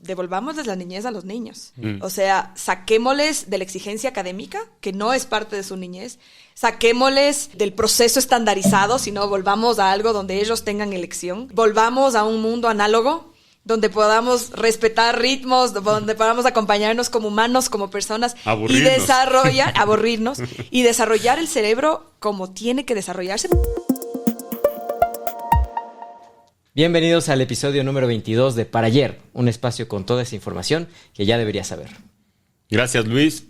devolvámosles la niñez a los niños. O sea, saquémosles de la exigencia académica, que no es parte de su niñez, saquémosles del proceso estandarizado, sino volvamos a algo donde ellos tengan elección, volvamos a un mundo análogo, donde podamos respetar ritmos, donde podamos acompañarnos como humanos, como personas, y aburrirnos, y desarrollar el cerebro como tiene que desarrollarse. Bienvenidos al episodio número 22 de Para Ayer, un espacio con toda esa información que ya deberías saber. Gracias, Luis.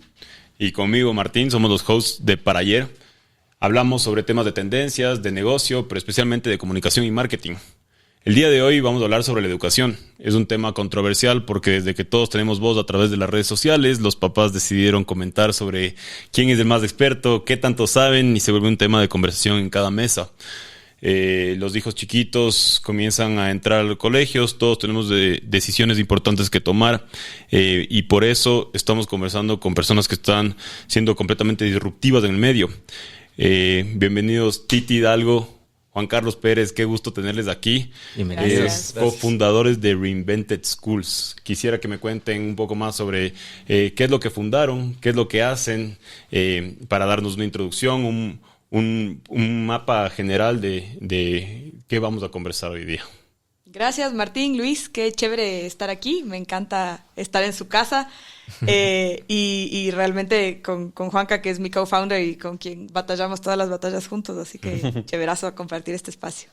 Y conmigo, Martín, somos los hosts de Para Ayer. Hablamos sobre temas de tendencias, de negocio, pero especialmente de comunicación y marketing. El día de hoy vamos a hablar sobre la educación. Es un tema controversial porque desde que todos tenemos voz a través de las redes sociales, los papás decidieron comentar sobre quién es el más experto, qué tanto saben, y se vuelve un tema de conversación en cada mesa. Los hijos chiquitos comienzan a entrar a los colegios, todos tenemos decisiones importantes que tomar, y por eso estamos conversando con personas que están siendo completamente disruptivas en el medio. Bienvenidos Titi Hidalgo, Juan Carlos Pérez, qué gusto tenerles aquí. Bienvenidos. Cofundadores de Reinvented Schools. Quisiera que me cuenten un poco más sobre qué es lo que fundaron, qué es lo que hacen, para darnos una introducción, un mapa general de qué vamos a conversar hoy día. Gracias, Martín, Luis, qué chévere estar aquí. Me encanta estar en su casa. Y realmente con Juanca, que es mi co-founder y con quien batallamos todas las batallas juntos, así que chéverazo compartir este espacio.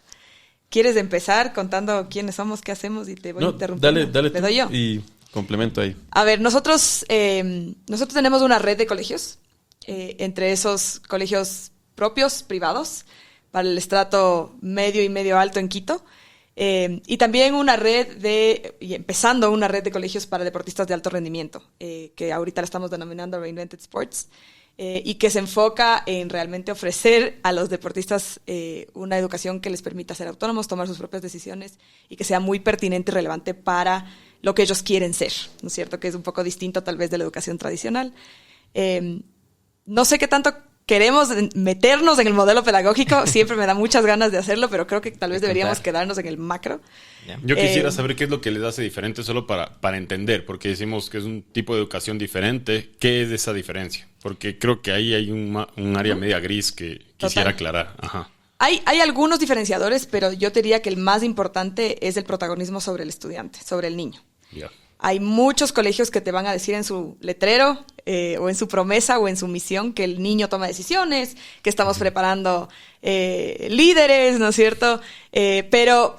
¿Quieres empezar contando quiénes somos, qué hacemos? Y te voy interrumpiendo. Dale ¿Le doy yo? Y complemento ahí. A ver, nosotros tenemos una red de colegios, entre esos colegios propios, privados, para el estrato medio y medio alto en Quito. Y también empezando una red de colegios para deportistas de alto rendimiento, que ahorita la estamos denominando Reinvented Sports, y que se enfoca en realmente ofrecer a los deportistas una educación que les permita ser autónomos, tomar sus propias decisiones y que sea muy pertinente y relevante para lo que ellos quieren ser, ¿no es cierto? Que es un poco distinto tal vez de la educación tradicional. No sé qué tanto queremos meternos en el modelo pedagógico, siempre me da muchas ganas de hacerlo, pero creo que tal vez deberíamos quedarnos en el macro. Yo quisiera saber qué es lo que les hace diferente, solo para entender, porque decimos que es un tipo de educación diferente. ¿Qué es esa diferencia? Porque creo que ahí hay un área media gris que quisiera aclarar. Ajá. Hay algunos diferenciadores, pero yo te diría que el más importante es el protagonismo sobre el estudiante, sobre el niño. Yeah. Hay muchos colegios que te van a decir en su letrero, o en su promesa, o en su misión, que el niño toma decisiones, que estamos preparando líderes, ¿no es cierto? Pero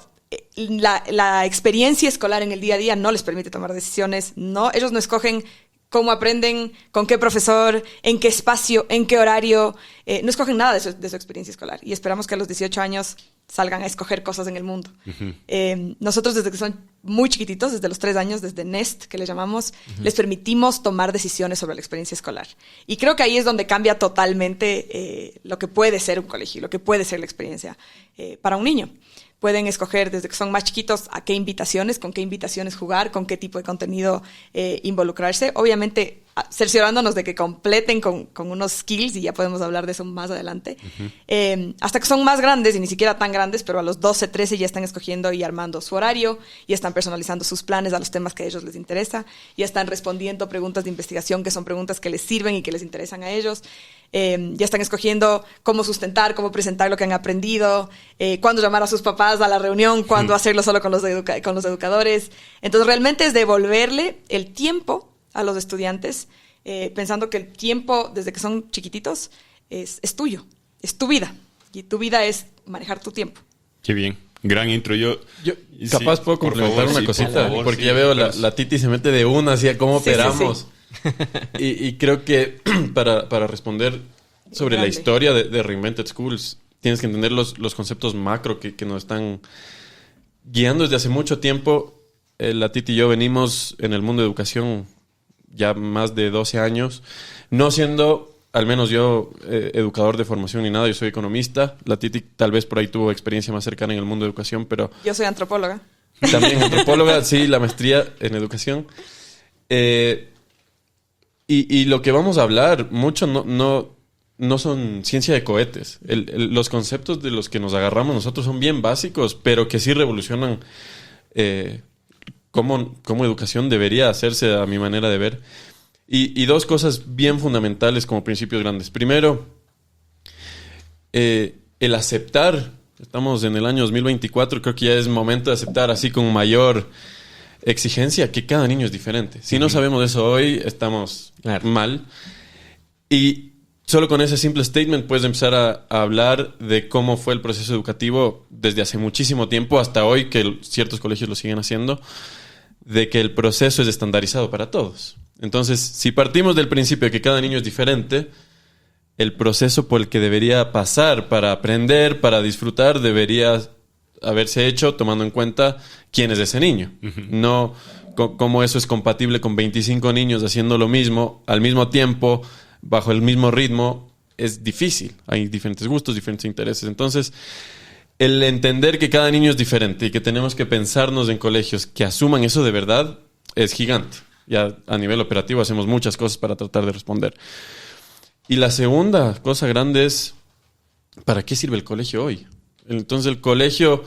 la experiencia escolar en el día a día no les permite tomar decisiones. Ellos no escogen cómo aprenden, con qué profesor, en qué espacio, en qué horario. No escogen nada de su experiencia escolar. Y esperamos que a los 18 años salgan a escoger cosas en el mundo. Uh-huh. Nosotros, desde que son muy chiquititos, desde los 3 años, desde Nest, que le llamamos, les permitimos tomar decisiones sobre la experiencia escolar. Y creo que ahí es donde cambia totalmente lo que puede ser un colegio, lo que puede ser la experiencia para un niño. Pueden escoger desde que son más chiquitos a qué invitaciones, con qué invitaciones jugar, con qué tipo de contenido involucrarse. Obviamente, cerciorándonos de que completen con unos skills, y ya podemos hablar de eso más adelante. Uh-huh. Hasta que son más grandes, y ni siquiera tan grandes, pero a los 12, 13 ya están escogiendo y armando su horario, y están personalizando sus planes a los temas que a ellos les interesa, y están respondiendo preguntas de investigación que son preguntas que les sirven y que les interesan a ellos. Ya están escogiendo cómo sustentar, cómo presentar lo que han aprendido, cuándo llamar a sus papás a la reunión, cuándo hacerlo solo con los educadores. Entonces, realmente es devolverle el tiempo a los estudiantes, pensando que el tiempo, desde que son chiquititos, es tuyo, es tu vida. Y tu vida es manejar tu tiempo. Qué bien. Gran intro. Yo capaz puedo complementar una cosita, porque ya veo la Titi se mete de una hacia cómo operamos. Sí. Y creo que para responder sobre la historia de Reinvented Schools, tienes que entender los conceptos macro que nos están guiando desde hace mucho tiempo. La Titi y yo venimos en el mundo de educación ya más de 12 años, no siendo, al menos yo, educador de formación ni nada. Yo soy economista. La Titi tal vez por ahí tuvo experiencia más cercana en el mundo de educación, pero... Yo soy antropóloga. También antropóloga, sí, la maestría en educación. Y lo que vamos a hablar mucho no son ciencia de cohetes. Los conceptos de los que nos agarramos nosotros son bien básicos, pero que sí revolucionan cómo educación debería hacerse a mi manera de ver. Y dos cosas bien fundamentales como principios grandes. Primero, el aceptar. Estamos en el año 2024, creo que ya es momento de aceptar así con mayor exigencia que cada niño es diferente. Si no sabemos eso hoy, estamos mal. Y solo con ese simple statement puedes empezar a hablar de cómo fue el proceso educativo desde hace muchísimo tiempo hasta hoy, que ciertos colegios lo siguen haciendo, de que el proceso es estandarizado para todos. Entonces, si partimos del principio de que cada niño es diferente, el proceso por el que debería pasar para aprender, para disfrutar, debería haberse hecho tomando en cuenta quién es ese niño. No cómo eso es compatible con 25 niños haciendo lo mismo al mismo tiempo, bajo el mismo ritmo. Es difícil. Hay diferentes gustos, diferentes intereses. Entonces, el entender que cada niño es diferente y que tenemos que pensarnos en colegios que asuman eso de verdad es gigante. Ya a nivel operativo hacemos muchas cosas para tratar de responder. Y la segunda cosa grande es, ¿para qué sirve el colegio hoy? Entonces el colegio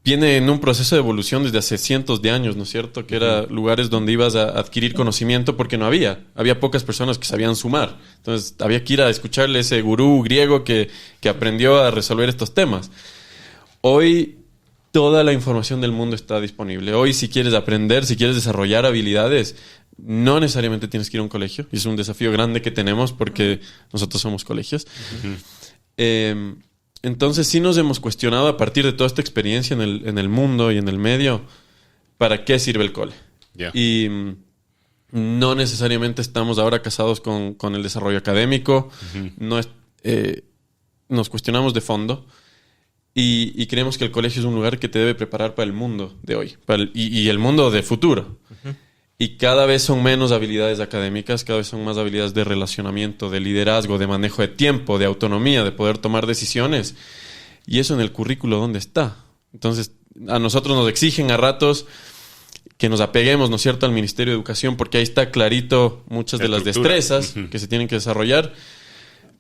viene en un proceso de evolución desde hace cientos de años, ¿no es cierto? Que eran lugares donde ibas a adquirir conocimiento porque no había. Había pocas personas que sabían sumar. Entonces había que ir a escucharle a ese gurú griego que aprendió a resolver estos temas. Hoy toda la información del mundo está disponible. Hoy si quieres aprender, si quieres desarrollar habilidades, no necesariamente tienes que ir a un colegio. Y es un desafío grande que tenemos porque nosotros somos colegios. Entonces sí nos hemos cuestionado a partir de toda esta experiencia en el mundo y en el medio, ¿para qué sirve el cole? Yeah. Y no necesariamente estamos ahora casados con el desarrollo académico. No nos cuestionamos de fondo y creemos que el colegio es un lugar que te debe preparar para el mundo de hoy y el mundo de futuro. Y cada vez son menos habilidades académicas, cada vez son más habilidades de relacionamiento, de liderazgo, de manejo de tiempo, de autonomía, de poder tomar decisiones. Y eso en el currículo, ¿dónde está? Entonces, a nosotros nos exigen a ratos que nos apeguemos, ¿no es cierto?, al Ministerio de Educación, porque ahí está clarito muchas de las destrezas que se tienen que desarrollar.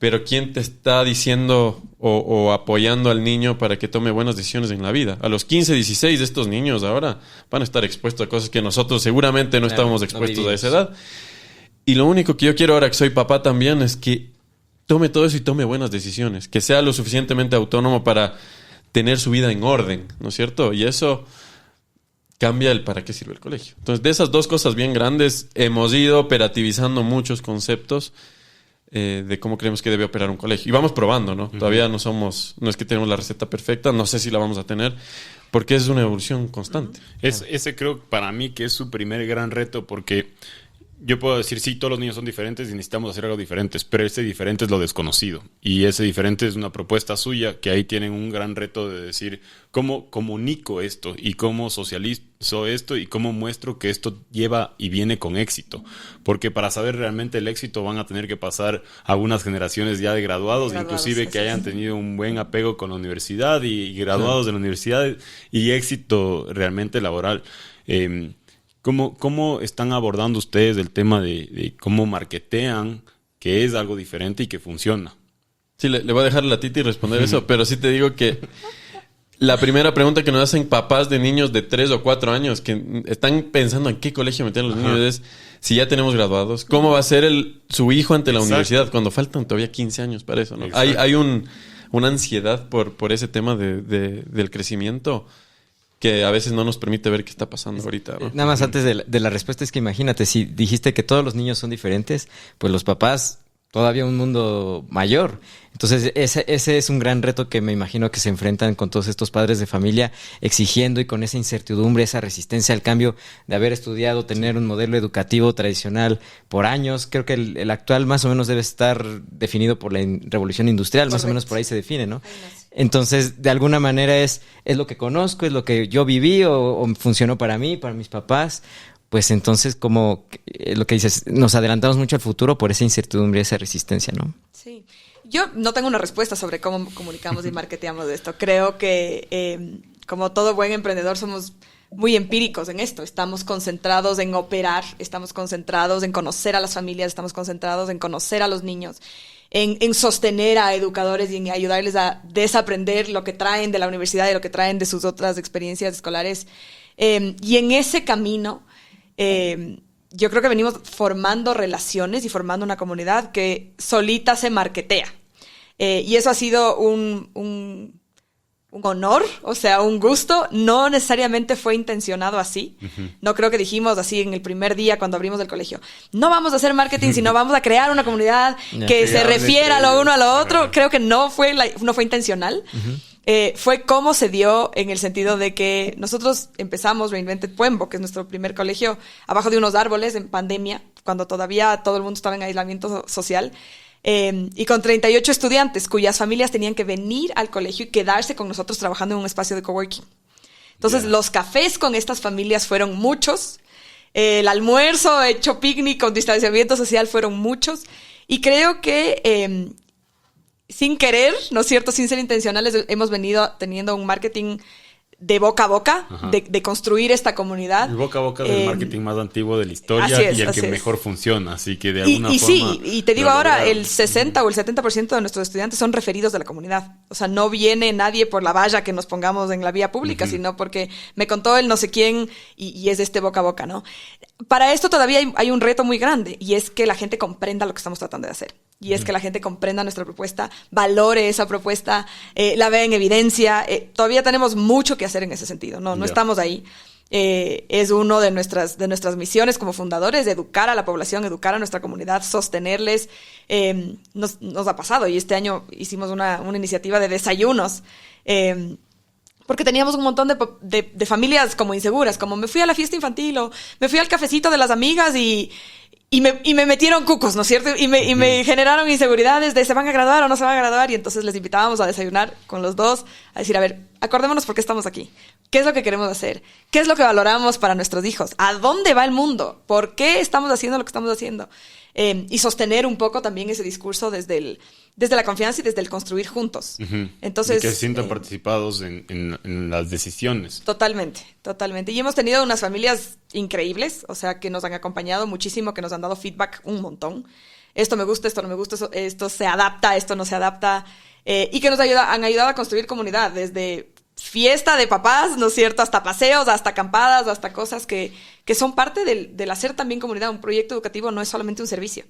Pero ¿quién te está diciendo o apoyando al niño para que tome buenas decisiones en la vida? A los 15, 16 de estos niños ahora van a estar expuestos a cosas que nosotros seguramente no estábamos expuestos a esa edad. Y lo único que yo quiero ahora que soy papá también es que tome todo eso y tome buenas decisiones. Que sea lo suficientemente autónomo para tener su vida en orden, ¿no es cierto? Y eso cambia el para qué sirve el colegio. Entonces, de esas dos cosas bien grandes, hemos ido operativizando muchos conceptos de cómo creemos que debe operar un colegio. Y vamos probando, ¿no? Todavía no es que tenemos la receta perfecta, no sé si la vamos a tener, porque es una evolución constante. Ese creo para mí que es su primer gran reto, porque yo puedo decir, sí, todos los niños son diferentes y necesitamos hacer algo diferente, pero ese diferente es lo desconocido. Y ese diferente es una propuesta suya, que ahí tienen un gran reto de decir, ¿cómo comunico esto? Y cómo socializo esto y cómo muestro que esto lleva y viene con éxito. Porque para saber realmente el éxito van a tener que pasar algunas generaciones ya de graduados inclusive que hayan tenido un buen apego con la universidad y graduados de la universidad y éxito realmente laboral. ¿Cómo están abordando ustedes el tema de cómo marketean que es algo diferente y que funciona? Sí, le voy a dejar a la Titi responder eso, pero sí te digo que la primera pregunta que nos hacen papás de niños de 3 o 4 años que están pensando en qué colegio meter a los niños es si ya tenemos graduados, ¿cómo va a ser su hijo ante la universidad cuando faltan todavía 15 años para eso, ¿no? Hay una ansiedad por ese tema del crecimiento que a veces no nos permite ver qué está pasando ahorita, ¿no? Nada más antes de la respuesta es que imagínate, si dijiste que todos los niños son diferentes, pues los papás todavía un mundo mayor. Entonces ese es un gran reto que me imagino que se enfrentan con todos estos padres de familia exigiendo y con esa incertidumbre, esa resistencia al cambio de haber estudiado, tener un modelo educativo tradicional por años. Creo que el actual más o menos debe estar definido por la revolución industrial, más o menos por ahí se define, ¿no? Entonces, de alguna manera es lo que conozco, es lo que yo viví o funcionó para mí, para mis papás. Pues entonces, como lo que dices, nos adelantamos mucho al futuro por esa incertidumbre y esa resistencia, ¿no? Sí. Yo no tengo una respuesta sobre cómo comunicamos y marketeamos esto. Creo que, como todo buen emprendedor, somos muy empíricos en esto. Estamos concentrados en operar, estamos concentrados en conocer a las familias, estamos concentrados en conocer a los niños, en sostener a educadores y en ayudarles a desaprender lo que traen de la universidad y lo que traen de sus otras experiencias escolares. Y en ese camino, yo creo que venimos formando relaciones y formando una comunidad que solita se marketea. Y eso ha sido un honor, o sea, un gusto. No necesariamente fue intencionado así. No creo que dijimos así en el primer día cuando abrimos el colegio, no vamos a hacer marketing, sino vamos a crear una comunidad que se refiera lo uno a lo otro. Creo que no fue intencional. Fue cómo se dio, en el sentido de que nosotros empezamos Reinvented Puembo, que es nuestro primer colegio, abajo de unos árboles en pandemia, cuando todavía todo el mundo estaba en aislamiento social. Y con 38 estudiantes cuyas familias tenían que venir al colegio y quedarse con nosotros trabajando en un espacio de coworking. Entonces, los cafés con estas familias fueron muchos. El almuerzo hecho picnic con distanciamiento social fueron muchos. Y creo que sin querer, ¿no es cierto?, sin ser intencionales, hemos venido teniendo un marketing de boca a boca, de construir esta comunidad. El boca a boca es el marketing más antiguo de la historia y el que mejor funciona, así que de alguna forma... Sí, y te digo ahora, el 60 o el 70% de nuestros estudiantes son referidos de la comunidad. O sea, no viene nadie por la valla que nos pongamos en la vía pública, sino porque me contó el no sé quién y es este boca a boca, ¿no? Para esto todavía hay un reto muy grande, y es que la gente comprenda lo que estamos tratando de hacer. Y es que la gente comprenda nuestra propuesta, valore esa propuesta, la vea en evidencia. Todavía tenemos mucho que hacer en ese sentido. No estamos ahí. Es uno de nuestras misiones como fundadores, educar a la población, educar a nuestra comunidad, sostenerles. Nos ha pasado, y este año hicimos una iniciativa de desayunos. Porque teníamos un montón de familias como inseguras, como me fui a la fiesta infantil o me fui al cafecito de las amigas y me metieron cucos, ¿no es cierto? Y me generaron inseguridades de ¿se van a graduar o no se van a graduar? Y entonces les invitábamos a desayunar con los dos, a decir, a ver, acordémonos por qué estamos aquí. ¿Qué es lo que queremos hacer? ¿Qué es lo que valoramos para nuestros hijos? ¿A dónde va el mundo? ¿Por qué estamos haciendo lo que estamos haciendo? Y sostener un poco también ese discurso desde la confianza y desde el construir juntos. Entonces, y que se sientan participados en las decisiones. Totalmente. Y hemos tenido unas familias increíbles, o sea, que nos han acompañado muchísimo, que nos han dado feedback un montón. Esto me gusta, esto no me gusta, esto se adapta, esto no se adapta. Y que han ayudado a construir comunidad, desde fiesta de papás, ¿no es cierto?, hasta paseos, hasta acampadas, hasta cosas que son parte del hacer también comunidad. Un proyecto educativo no es solamente un servicio,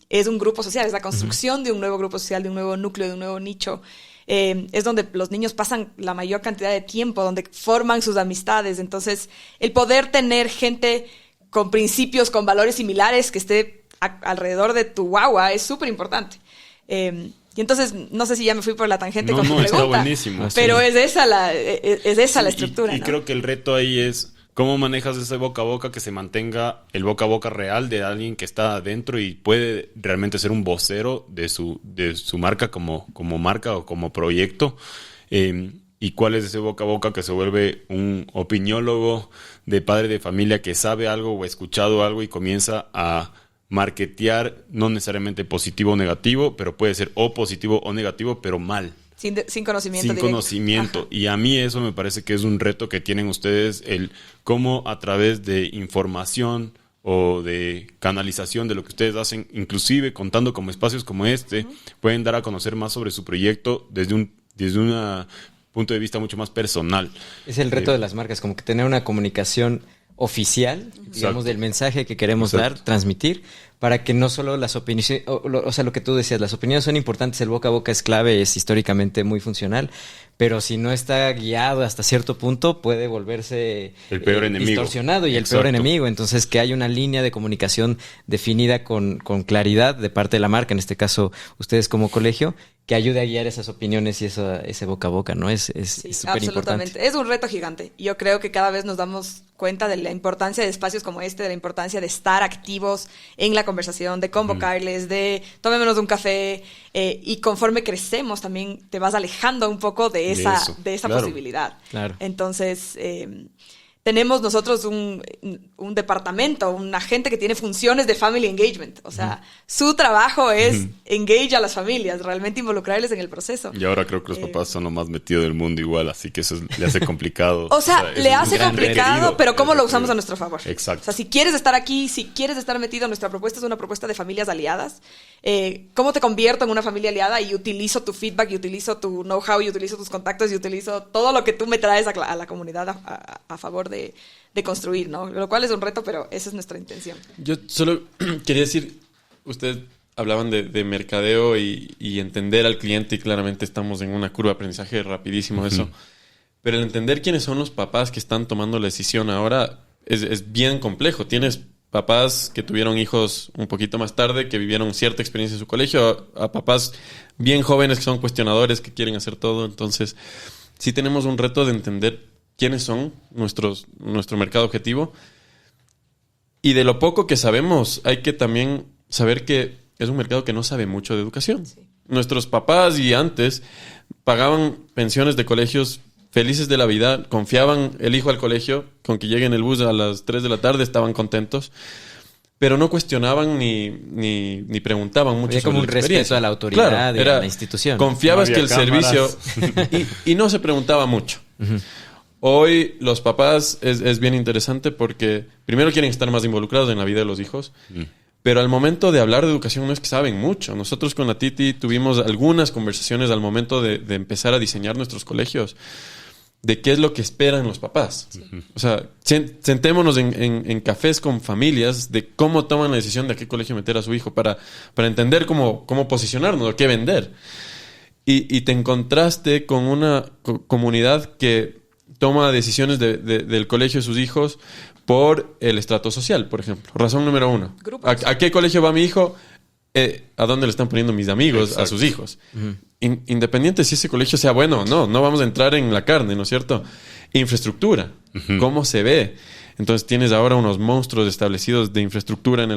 es un grupo social, es la construcción de un nuevo grupo social, de un nuevo núcleo, de un nuevo nicho. Es donde los niños pasan la mayor cantidad de tiempo, donde forman sus amistades. Entonces, el poder tener gente con principios, con valores similares, que esté alrededor de tu guagua, es súper importante. Y entonces, no sé si ya me fui por la tangente con tu pregunta. Está buenísimo. Pero es esa la estructura. Y creo que el reto ahí es cómo manejas ese boca a boca, que se mantenga el boca a boca real de alguien que está adentro y puede realmente ser un vocero de su marca como marca o como proyecto. Y cuál es ese boca a boca que se vuelve un opiniólogo de padre de familia que sabe algo o ha escuchado algo y comienza a marketear, no necesariamente positivo o negativo, pero puede ser o positivo o negativo, pero mal. Sin conocimiento. Sin conocimiento. Ajá. Y a mí eso me parece que es un reto que tienen ustedes, el cómo a través de información o de canalización de lo que ustedes hacen, inclusive contando como espacios como este, pueden dar a conocer más sobre su proyecto desde un punto de vista mucho más personal. Es el reto de las marcas, como que tener una comunicación oficial, digamos, del mensaje que queremos dar, transmitir, para que no solo las opiniones, o sea, lo que tú decías, las opiniones son importantes, el boca a boca es clave, es históricamente muy funcional, pero si no está guiado hasta cierto punto, puede volverse el peor enemigo, distorsionado y el peor enemigo. Entonces, que haya una línea de comunicación definida con claridad de parte de la marca, en este caso, ustedes como colegio, que ayude a guiar esas opiniones y ese boca a boca, ¿no? Es súper importante. Es un reto gigante. Yo creo que cada vez nos damos cuenta de la importancia de espacios como este, de la importancia de estar activos en la conversación, de convocarles, de tomémonos un café, y conforme crecemos también te vas alejando un poco de esa posibilidad. Claro. Entonces, tenemos nosotros un departamento, una gente que tiene funciones de family engagement. O sea, su trabajo es engage a las familias, realmente involucrarles en el proceso. Y ahora creo que los papás son lo más metido del mundo igual, así que eso le hace complicado. O sea, le hace complicado, pero ¿cómo lo usamos a nuestro favor? Exacto. O sea, si quieres estar aquí, si quieres estar metido, nuestra propuesta es una propuesta de familias aliadas. ¿Cómo te convierto en una familia aliada? Y utilizo tu feedback, y utilizo tu know-how, y utilizo tus contactos, y utilizo todo lo que tú me traes a la comunidad a favor de construir, ¿no? Lo cual es un reto, pero esa es nuestra intención. Yo solo quería decir, ustedes hablaban de mercadeo y entender al cliente, y claramente estamos en una curva de aprendizaje rapidísimo eso. Pero el entender quiénes son los papás que están tomando la decisión ahora es bien complejo. Tienes papás que tuvieron hijos un poquito más tarde, que vivieron cierta experiencia en su colegio, a papás bien jóvenes que son cuestionadores, que quieren hacer todo. Entonces, sí tenemos un reto de entender quiénes son nuestro mercado objetivo. Y de lo poco que sabemos, hay que también saber que es un mercado que no sabe mucho de educación. Sí. Nuestros papás y antes pagaban pensiones de colegios felices de la vida, confiaban el hijo al colegio, con que llegue en el bus a las 3 de la tarde estaban contentos, pero no cuestionaban ni preguntaban mucho. Había como un respeto a la autoridad, claro, y a la institución. Confiabas que el servicio... y no se preguntaba mucho. Hoy los papás es bien interesante porque primero quieren estar más involucrados en la vida de los hijos, pero al momento de hablar de educación no es que saben mucho. Nosotros con la Titi tuvimos algunas conversaciones al momento de empezar a diseñar nuestros colegios, de qué es lo que esperan los papás. Sí. O sea, sentémonos en cafés con familias de cómo toman la decisión de a qué colegio meter a su hijo para entender cómo posicionarnos o qué vender. Y te encontraste con una comunidad que toma decisiones del colegio de sus hijos por el estrato social, por ejemplo. Razón número 1. ¿A qué colegio va mi hijo? ¿A dónde le están poniendo mis amigos? Exacto. A sus hijos? Independiente si ese colegio sea bueno o no vamos a entrar en la carne, ¿no es cierto? Infraestructura, ¿cómo se ve? Entonces tienes ahora unos monstruos establecidos de infraestructura en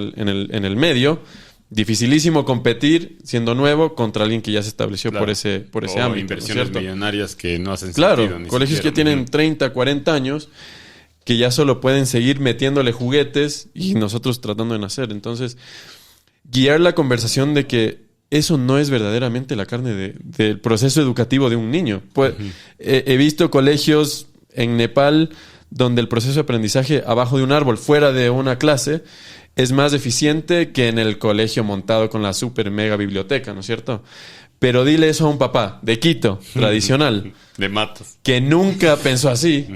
el medio. Dificilísimo competir siendo nuevo contra alguien que ya se estableció, claro, por ese ámbito. Inversiones millonarias que no hacen sentido. Claro, colegios que tienen 30, 40 años que ya solo pueden seguir metiéndole juguetes y nosotros tratando de nacer. Entonces, guiar la conversación de que eso no es verdaderamente la carne del proceso educativo de un niño. Pues, he visto colegios en Nepal donde el proceso de aprendizaje abajo de un árbol, fuera de una clase, es más eficiente que en el colegio montado con la super mega biblioteca, ¿no es cierto? Pero dile eso a un papá de Quito, tradicional. De Matos. Que nunca pensó así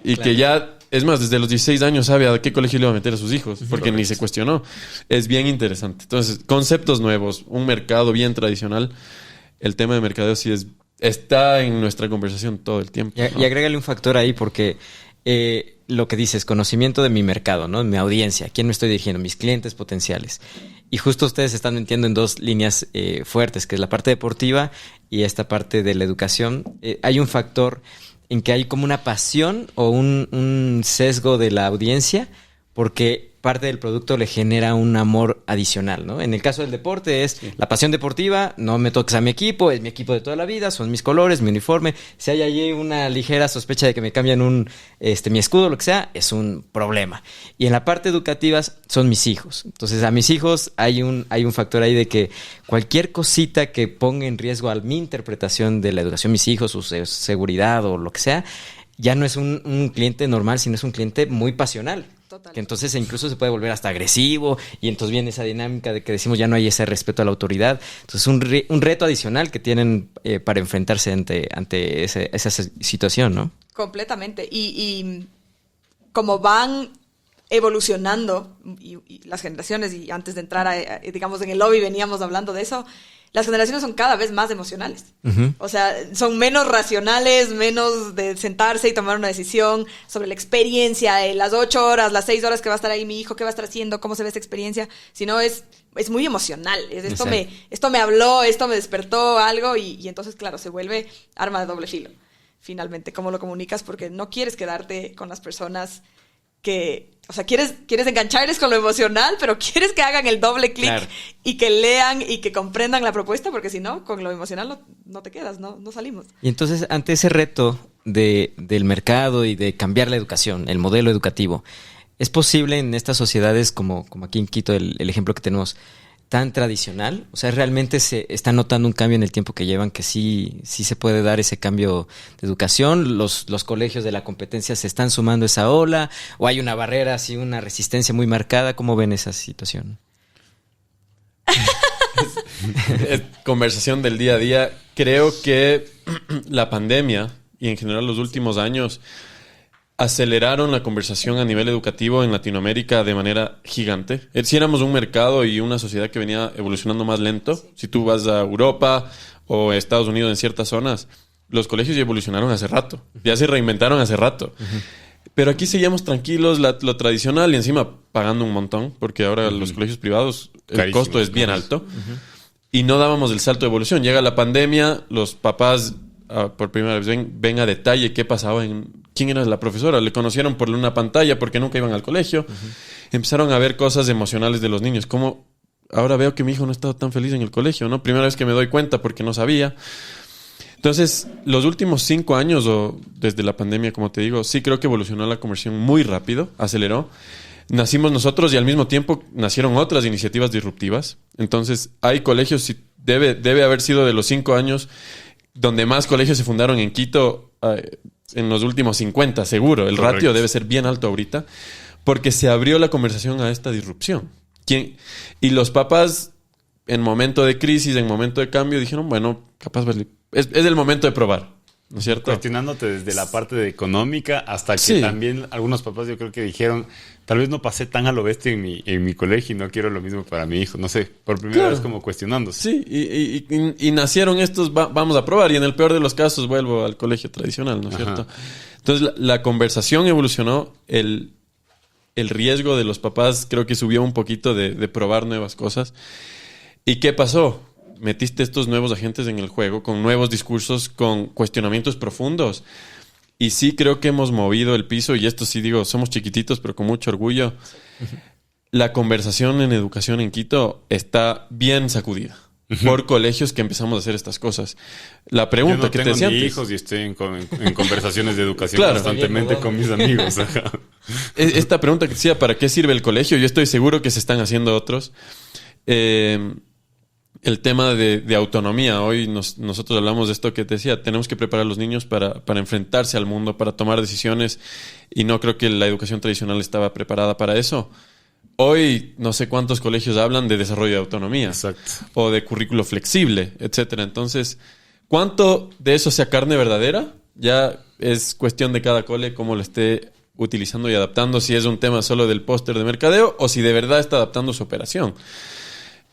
y claro, que ya... Es más, desde los 16 años sabe a qué colegio le iba a meter a sus hijos, porque ni se cuestionó. Es bien interesante. Entonces, conceptos nuevos, un mercado bien tradicional. El tema de mercadeo sí está en nuestra conversación todo el tiempo. Y agrégale un factor ahí, porque lo que dices, conocimiento de mi mercado, ¿no? Mi audiencia, ¿a quién me estoy dirigiendo? Mis clientes potenciales. Y justo ustedes están metiendo en dos líneas fuertes, que es la parte deportiva y esta parte de la educación. Hay un factor en que hay como una pasión o un sesgo de la audiencia porque parte del producto le genera un amor adicional, ¿no? En el caso del deporte es la pasión deportiva, no me toques a mi equipo, es mi equipo de toda la vida, son mis colores, mi uniforme. Si hay allí una ligera sospecha de que me cambian mi escudo, lo que sea, es un problema. Y en la parte educativa son mis hijos. Entonces, a mis hijos hay un factor ahí de que cualquier cosita que ponga en riesgo a mi interpretación de la educación de mis hijos, su seguridad o lo que sea, ya no es un cliente normal, sino es un cliente muy pasional. Total. Que entonces incluso se puede volver hasta agresivo y entonces viene esa dinámica de que decimos ya no hay ese respeto a la autoridad. Entonces un reto adicional que tienen para enfrentarse ante esa situación, ¿no? Completamente. Y como van evolucionando y las generaciones, y antes de entrar digamos en el lobby veníamos hablando de eso, las generaciones son cada vez más emocionales. O sea, son menos racionales, menos de sentarse y tomar una decisión sobre la experiencia, las 8 horas, las 6 horas que va a estar ahí mi hijo, qué va a estar haciendo, cómo se ve esa experiencia, sino es muy emocional. Esto me habló, esto me despertó algo y entonces, claro, se vuelve arma de doble filo. Finalmente, cómo lo comunicas, porque no quieres quedarte con las personas que... O sea, quieres engancharles con lo emocional, pero quieres que hagan el doble clic, claro, y que lean y que comprendan la propuesta, porque si no, con lo emocional no te quedas, no salimos. Y entonces, ante ese reto del mercado y de cambiar la educación, el modelo educativo, ¿es posible en estas sociedades como aquí en Quito, el ejemplo que tenemos, tan tradicional? O sea, ¿realmente se está notando un cambio en el tiempo que llevan, que sí se puede dar ese cambio de educación? ¿Los colegios de la competencia se están sumando a esa ola? ¿O hay una barrera, así, una resistencia muy marcada? ¿Cómo ven esa situación? Es conversación del día a día. Creo que la pandemia y en general los últimos años aceleraron la conversación a nivel educativo en Latinoamérica de manera gigante. Si éramos un mercado y una sociedad que venía evolucionando más lento, si tú vas a Europa o a Estados Unidos en ciertas zonas, los colegios ya evolucionaron hace rato, ya se reinventaron hace rato. Pero aquí seguíamos tranquilos, lo tradicional, y encima pagando un montón, porque ahora los colegios privados, el costo es bien alto, y no dábamos el salto de evolución. Llega la pandemia, los papás por primera vez ven a detalle qué pasaba quién era la profesora. Le conocieron por una pantalla porque nunca iban al colegio. Empezaron a ver cosas emocionales de los niños, como ahora veo que mi hijo no estaba tan feliz en el colegio, ¿no? Primera vez que me doy cuenta porque no sabía. Entonces, los últimos 5 años, o desde la pandemia, como te digo, sí creo que evolucionó la conversión muy rápido, aceleró. Nacimos nosotros y al mismo tiempo nacieron otras iniciativas disruptivas. Entonces, hay colegios, debe haber sido de los 5 años donde más colegios se fundaron en Quito en los últimos 50, seguro. El ratio debe ser bien alto ahorita, porque se abrió la conversación a esta disrupción. Y los papás, en momento de crisis, en momento de cambio, dijeron, bueno, capaz es el momento de probar, ¿no es cierto? Cuestionándote desde la parte de económica hasta que también algunos papás yo creo que dijeron, tal vez no pasé tan a lo bestia en mi colegio y no quiero lo mismo para mi hijo. No sé, por primera vez como cuestionándose. Sí, y nacieron estos, vamos a probar, y en el peor de los casos vuelvo al colegio tradicional, ¿no es cierto? Entonces la conversación evolucionó, el riesgo de los papás creo que subió un poquito de probar nuevas cosas. ¿Y qué pasó? Metiste estos nuevos agentes en el juego con nuevos discursos, con cuestionamientos profundos. Y sí creo que hemos movido el piso, y esto sí digo, somos chiquititos, pero con mucho orgullo. La conversación en educación en Quito está bien sacudida por colegios que empezamos a hacer estas cosas. La pregunta que te decía antes... Yo no tengo ni hijos y estoy en conversaciones de educación constantemente con mis amigos. Esta pregunta que te decía, ¿para qué sirve el colegio? Yo estoy seguro que se están haciendo otros. El tema de autonomía. Hoy nosotros hablamos de esto que te decía. Tenemos que preparar a los niños para enfrentarse al mundo, para tomar decisiones. Y no creo que la educación tradicional estaba preparada para eso. Hoy no sé cuántos colegios hablan de desarrollo de autonomía. Exacto. O de currículo flexible, etcétera. Entonces, ¿cuánto de eso sea carne verdadera? Ya es cuestión de cada cole cómo lo esté utilizando y adaptando. Si es un tema solo del póster de mercadeo o si de verdad está adaptando su operación.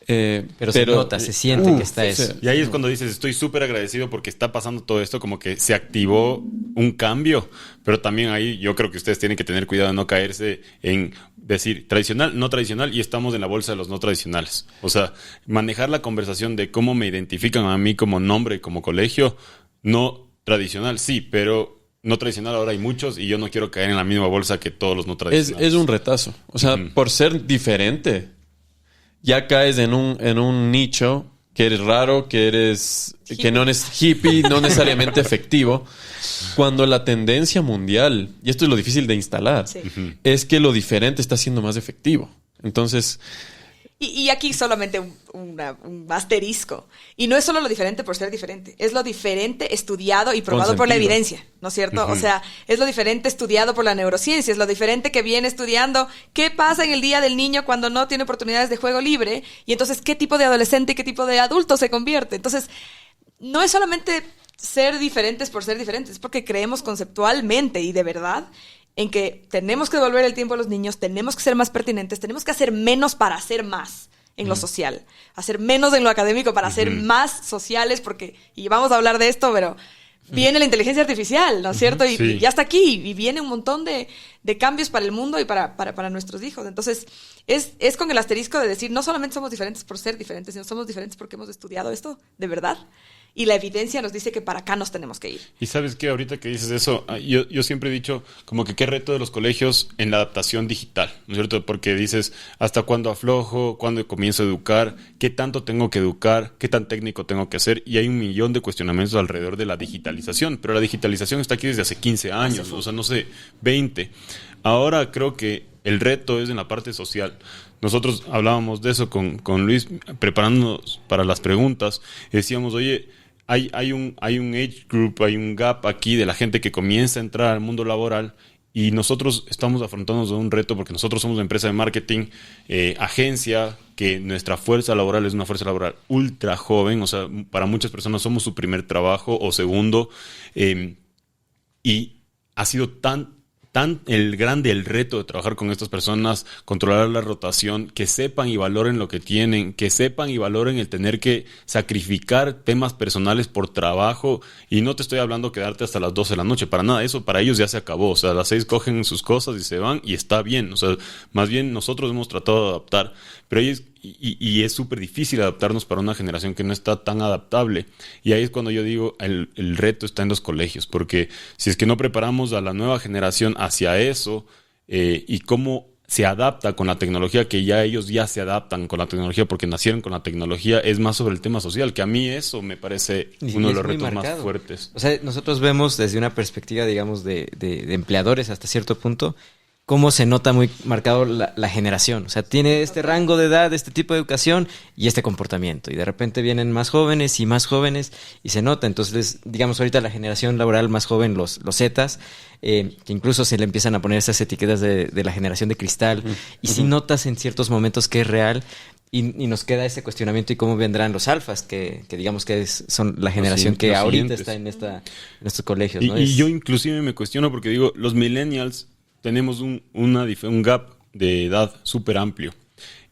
Pero se nota, se siente que está eso. Y ahí es cuando dices, estoy súper agradecido porque está pasando todo esto, como que se activó un cambio, pero también ahí yo creo que ustedes tienen que tener cuidado de no caerse en decir tradicional, no tradicional, y estamos en la bolsa de los no tradicionales. O sea, manejar la conversación de cómo me identifican a mí como nombre, como colegio, no tradicional, sí, pero... No tradicional ahora hay muchos y yo no quiero caer en la misma bolsa que todos los no tradicionales. Es un retazo. O sea, por ser diferente, ya caes en un nicho que eres raro, que no eres hippie, no necesariamente efectivo. Cuando la tendencia mundial, y esto es lo difícil de instalar, es que lo diferente está siendo más efectivo. Entonces... Y aquí solamente un asterisco. Y no es solo lo diferente por ser diferente. Es lo diferente estudiado y probado por la evidencia, ¿no es cierto? O sea, es lo diferente estudiado por la neurociencia. Es lo diferente que viene estudiando qué pasa en el día del niño cuando no tiene oportunidades de juego libre. Y entonces, ¿qué tipo de adolescente y qué tipo de adulto se convierte? Entonces, no es solamente ser diferentes por ser diferentes. Es porque creemos conceptualmente y de verdad... en que tenemos que devolver el tiempo a los niños, tenemos que ser más pertinentes, tenemos que hacer menos para hacer más en lo social, hacer menos en lo académico para ser más sociales, porque, y vamos a hablar de esto, pero viene la inteligencia artificial, ¿no es cierto? Y ya está aquí, y viene un montón de cambios para el mundo y para nuestros hijos. Entonces, es con el asterisco de decir, no solamente somos diferentes por ser diferentes, sino somos diferentes porque hemos estudiado esto, de verdad. Y la evidencia nos dice que para acá nos tenemos que ir. Y sabes qué, ahorita que dices eso, yo siempre he dicho como que qué reto de los colegios en la adaptación digital, ¿no es cierto? Porque dices, ¿hasta cuándo aflojo? ¿Cuándo comienzo a educar? ¿Qué tanto tengo que educar? ¿Qué tan técnico tengo que hacer? Y hay un millón de cuestionamientos alrededor de la digitalización, pero la digitalización está aquí desde hace 15 años, o sea, no sé, 20. Ahora creo que el reto es en la parte social. Nosotros hablábamos de eso con Luis, preparándonos para las preguntas, y decíamos, oye... Hay un age group, hay un gap aquí de la gente que comienza a entrar al mundo laboral y nosotros estamos afrontándonos de un reto porque nosotros somos una empresa de marketing, agencia, que nuestra fuerza laboral es una fuerza laboral ultra joven, o sea, para muchas personas somos su primer trabajo o segundo, y ha sido tan el reto de trabajar con estas personas, controlar la rotación, que sepan y valoren lo que tienen, que sepan y valoren el tener que sacrificar temas personales por trabajo. Y no te estoy hablando quedarte hasta las 12 de la noche, para nada, eso para ellos ya se acabó. O sea, a las 6 cogen sus cosas y se van y está bien. O sea, más bien nosotros hemos tratado de adaptar, pero ellos... Y es súper difícil adaptarnos para una generación que no está tan adaptable. Y ahí es cuando yo digo, el reto está en los colegios, porque si es que no preparamos a la nueva generación hacia eso, y cómo se adapta con la tecnología, que ya ellos ya se adaptan con la tecnología porque nacieron con la tecnología, es más sobre el tema social, que a mí eso me parece uno de los retos más fuertes. O sea, nosotros vemos desde una perspectiva, digamos, de empleadores hasta cierto punto, cómo se nota muy marcado la generación. O sea, tiene este rango de edad, este tipo de educación y este comportamiento. Y de repente vienen más jóvenes y se nota. Entonces, digamos, ahorita la generación laboral más joven, los Zetas, que incluso se le empiezan a poner esas etiquetas de la generación de cristal. Y si notas en ciertos momentos que es real. Y nos queda ese cuestionamiento y cómo vendrán los alfas, que digamos que son la generación que ahorita está en estos colegios, ¿no? Y yo inclusive me cuestiono porque digo, los millennials tenemos un gap de edad súper amplio.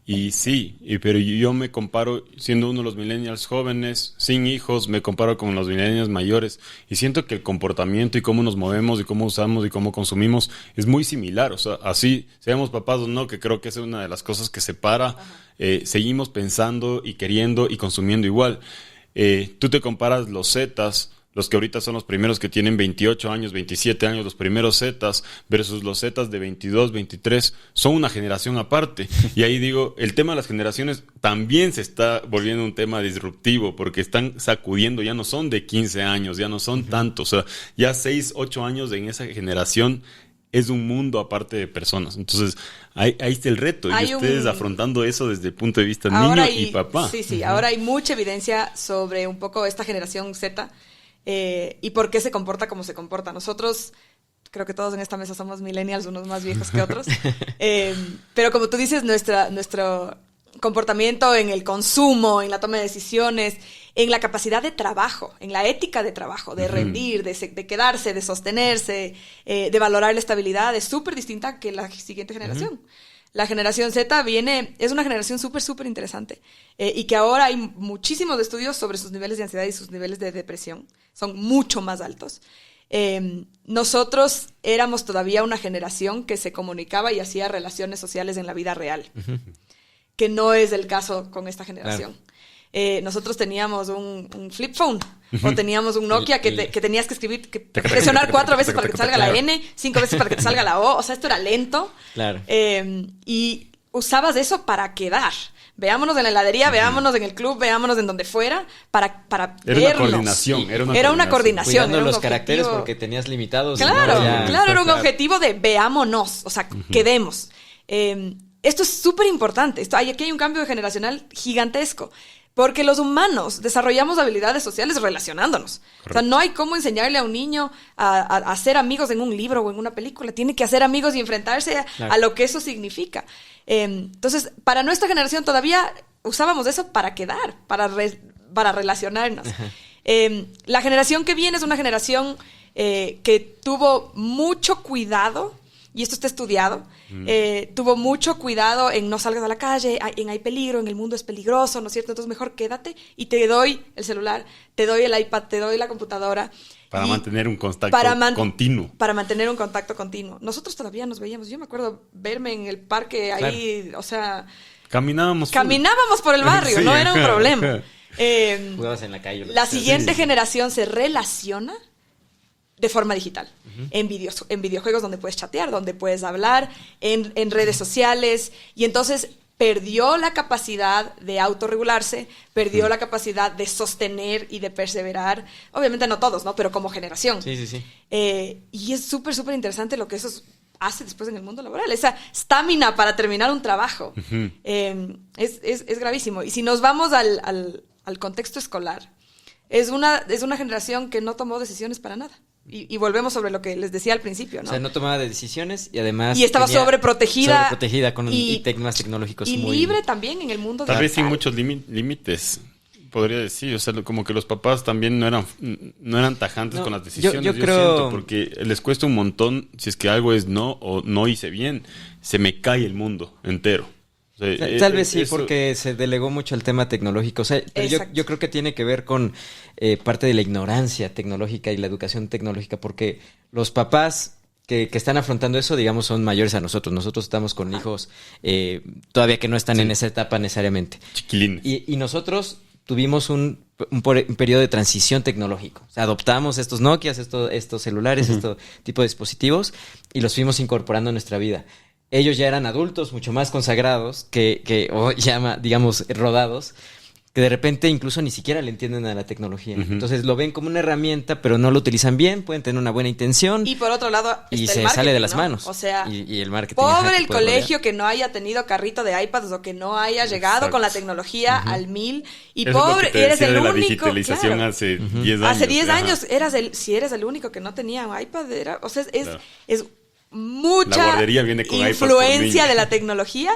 Y sí, pero yo me comparo, siendo uno de los millennials jóvenes, sin hijos, me comparo con los millennials mayores. Y siento que el comportamiento y cómo nos movemos y cómo usamos y cómo consumimos es muy similar. O sea, así, seamos papás o no, que creo que es una de las cosas que separa. Seguimos pensando y queriendo y consumiendo igual. Tú te comparas los Zetas, los que ahorita son los primeros que tienen 28 años, 27 años, los primeros Zetas, versus los Zetas de 22, 23, son una generación aparte. Y ahí digo, el tema de las generaciones también se está volviendo un tema disruptivo, porque están sacudiendo, ya no son de 15 años, ya no son tantos, o sea, ya 6, 8 años en esa generación es un mundo aparte de personas. Entonces, ahí está el reto. Y ustedes afrontando eso desde el punto de vista niño y papá. Sí, ahora hay mucha evidencia sobre un poco esta generación Z, y por qué se comporta como se comporta. Nosotros, creo que todos en esta mesa somos millennials, unos más viejos que otros, pero como tú dices, nuestro comportamiento en el consumo, en la toma de decisiones, en la capacidad de trabajo, en la ética de trabajo, de rendir, de quedarse, de sostenerse, de valorar la estabilidad, es súper distinta que la siguiente generación. La generación Z es una generación súper interesante, y que ahora hay muchísimos estudios sobre sus niveles de ansiedad y sus niveles de depresión. Son mucho más altos. Nosotros éramos todavía una generación que se comunicaba y hacía relaciones sociales en la vida real, que no es el caso con esta generación. Claro. Nosotros teníamos un flip phone, o teníamos un Nokia que tenías que escribir, presionar 4 veces para que te salga la N, 5 veces para que te salga la O. O sea, esto era lento. Claro. Y usabas eso para quedar. Veámonos en la heladería, veámonos en el club, veámonos en donde fuera, para vernos. Era una coordinación. Cuidando los caracteres porque tenías limitados. Claro, era un objetivo de veámonos, o sea, quedemos. Esto es súper importante. Aquí hay un cambio generacional gigantesco. Porque los humanos desarrollamos habilidades sociales relacionándonos. Correcto. O sea, no hay cómo enseñarle a un niño a hacer amigos en un libro o en una película. Tiene que hacer amigos y enfrentarse a lo que eso significa. Entonces, para nuestra generación todavía usábamos eso para quedar, para relacionarnos. La generación que viene es una generación que tuvo mucho cuidado, y esto está estudiado, tuvo mucho cuidado en no salgas a la calle, hay peligro, en el mundo es peligroso, ¿no es cierto? Entonces mejor quédate y te doy el celular, te doy el iPad, te doy la computadora. Para mantener un contacto continuo. Para mantener un contacto continuo. Nosotros todavía nos veíamos, yo me acuerdo verme en el parque ahí, claro. O sea... Caminábamos por el barrio, sí, no era un problema. Jugabas en la calle. La siguiente generación se relaciona de forma digital, en videojuegos donde puedes chatear, donde puedes hablar, en redes sociales, y entonces perdió la capacidad de autorregularse, perdió la capacidad de sostener y de perseverar, obviamente no todos, ¿no? Pero como generación. Sí. Y es súper interesante lo que eso hace después en el mundo laboral, esa estamina para terminar un trabajo. Es gravísimo. Y si nos vamos al contexto escolar, es una generación que no tomó decisiones para nada. Y volvemos sobre lo que les decía al principio, ¿no? O sea, no tomaba decisiones y además... Y estaba sobreprotegida. Con temas tecnológicos y muy... libre también en el mundo Tal vez sin muchos límites podría decir, o sea, como que los papás también no eran tajantes con las decisiones. Yo creo... siento, porque les cuesta un montón, si es que algo es no o no hice bien, se me cae el mundo entero. O sea, tal vez sí, porque se delegó mucho el tema tecnológico. O sea, pero yo creo que tiene que ver con parte de la ignorancia tecnológica y la educación tecnológica, porque los papás que están afrontando eso, digamos, son mayores a nosotros. Nosotros estamos con hijos todavía que no están en esa etapa necesariamente. Chiquilines. Y nosotros tuvimos un periodo de transición tecnológico. O sea, adoptamos estos Nokias, estos celulares, este tipo de dispositivos, y los fuimos incorporando a nuestra vida. Ellos ya eran adultos, mucho más consagrados, o ya, digamos, rodados, que de repente incluso ni siquiera le entienden a la tecnología. Entonces lo ven como una herramienta, pero no lo utilizan bien, pueden tener una buena intención. Y por otro lado, y se sale de las manos. O sea, y el marketing. Pobre el colegio que no haya tenido carrito de iPads o que no haya llegado con la tecnología al 1000. Y eso pobre, es lo que te eres el de único. La digitalización claro. hace 10 años. Hace 10 años, si eres el único que no tenía un iPad, o sea, es mucha la guardería viene con influencia de la tecnología,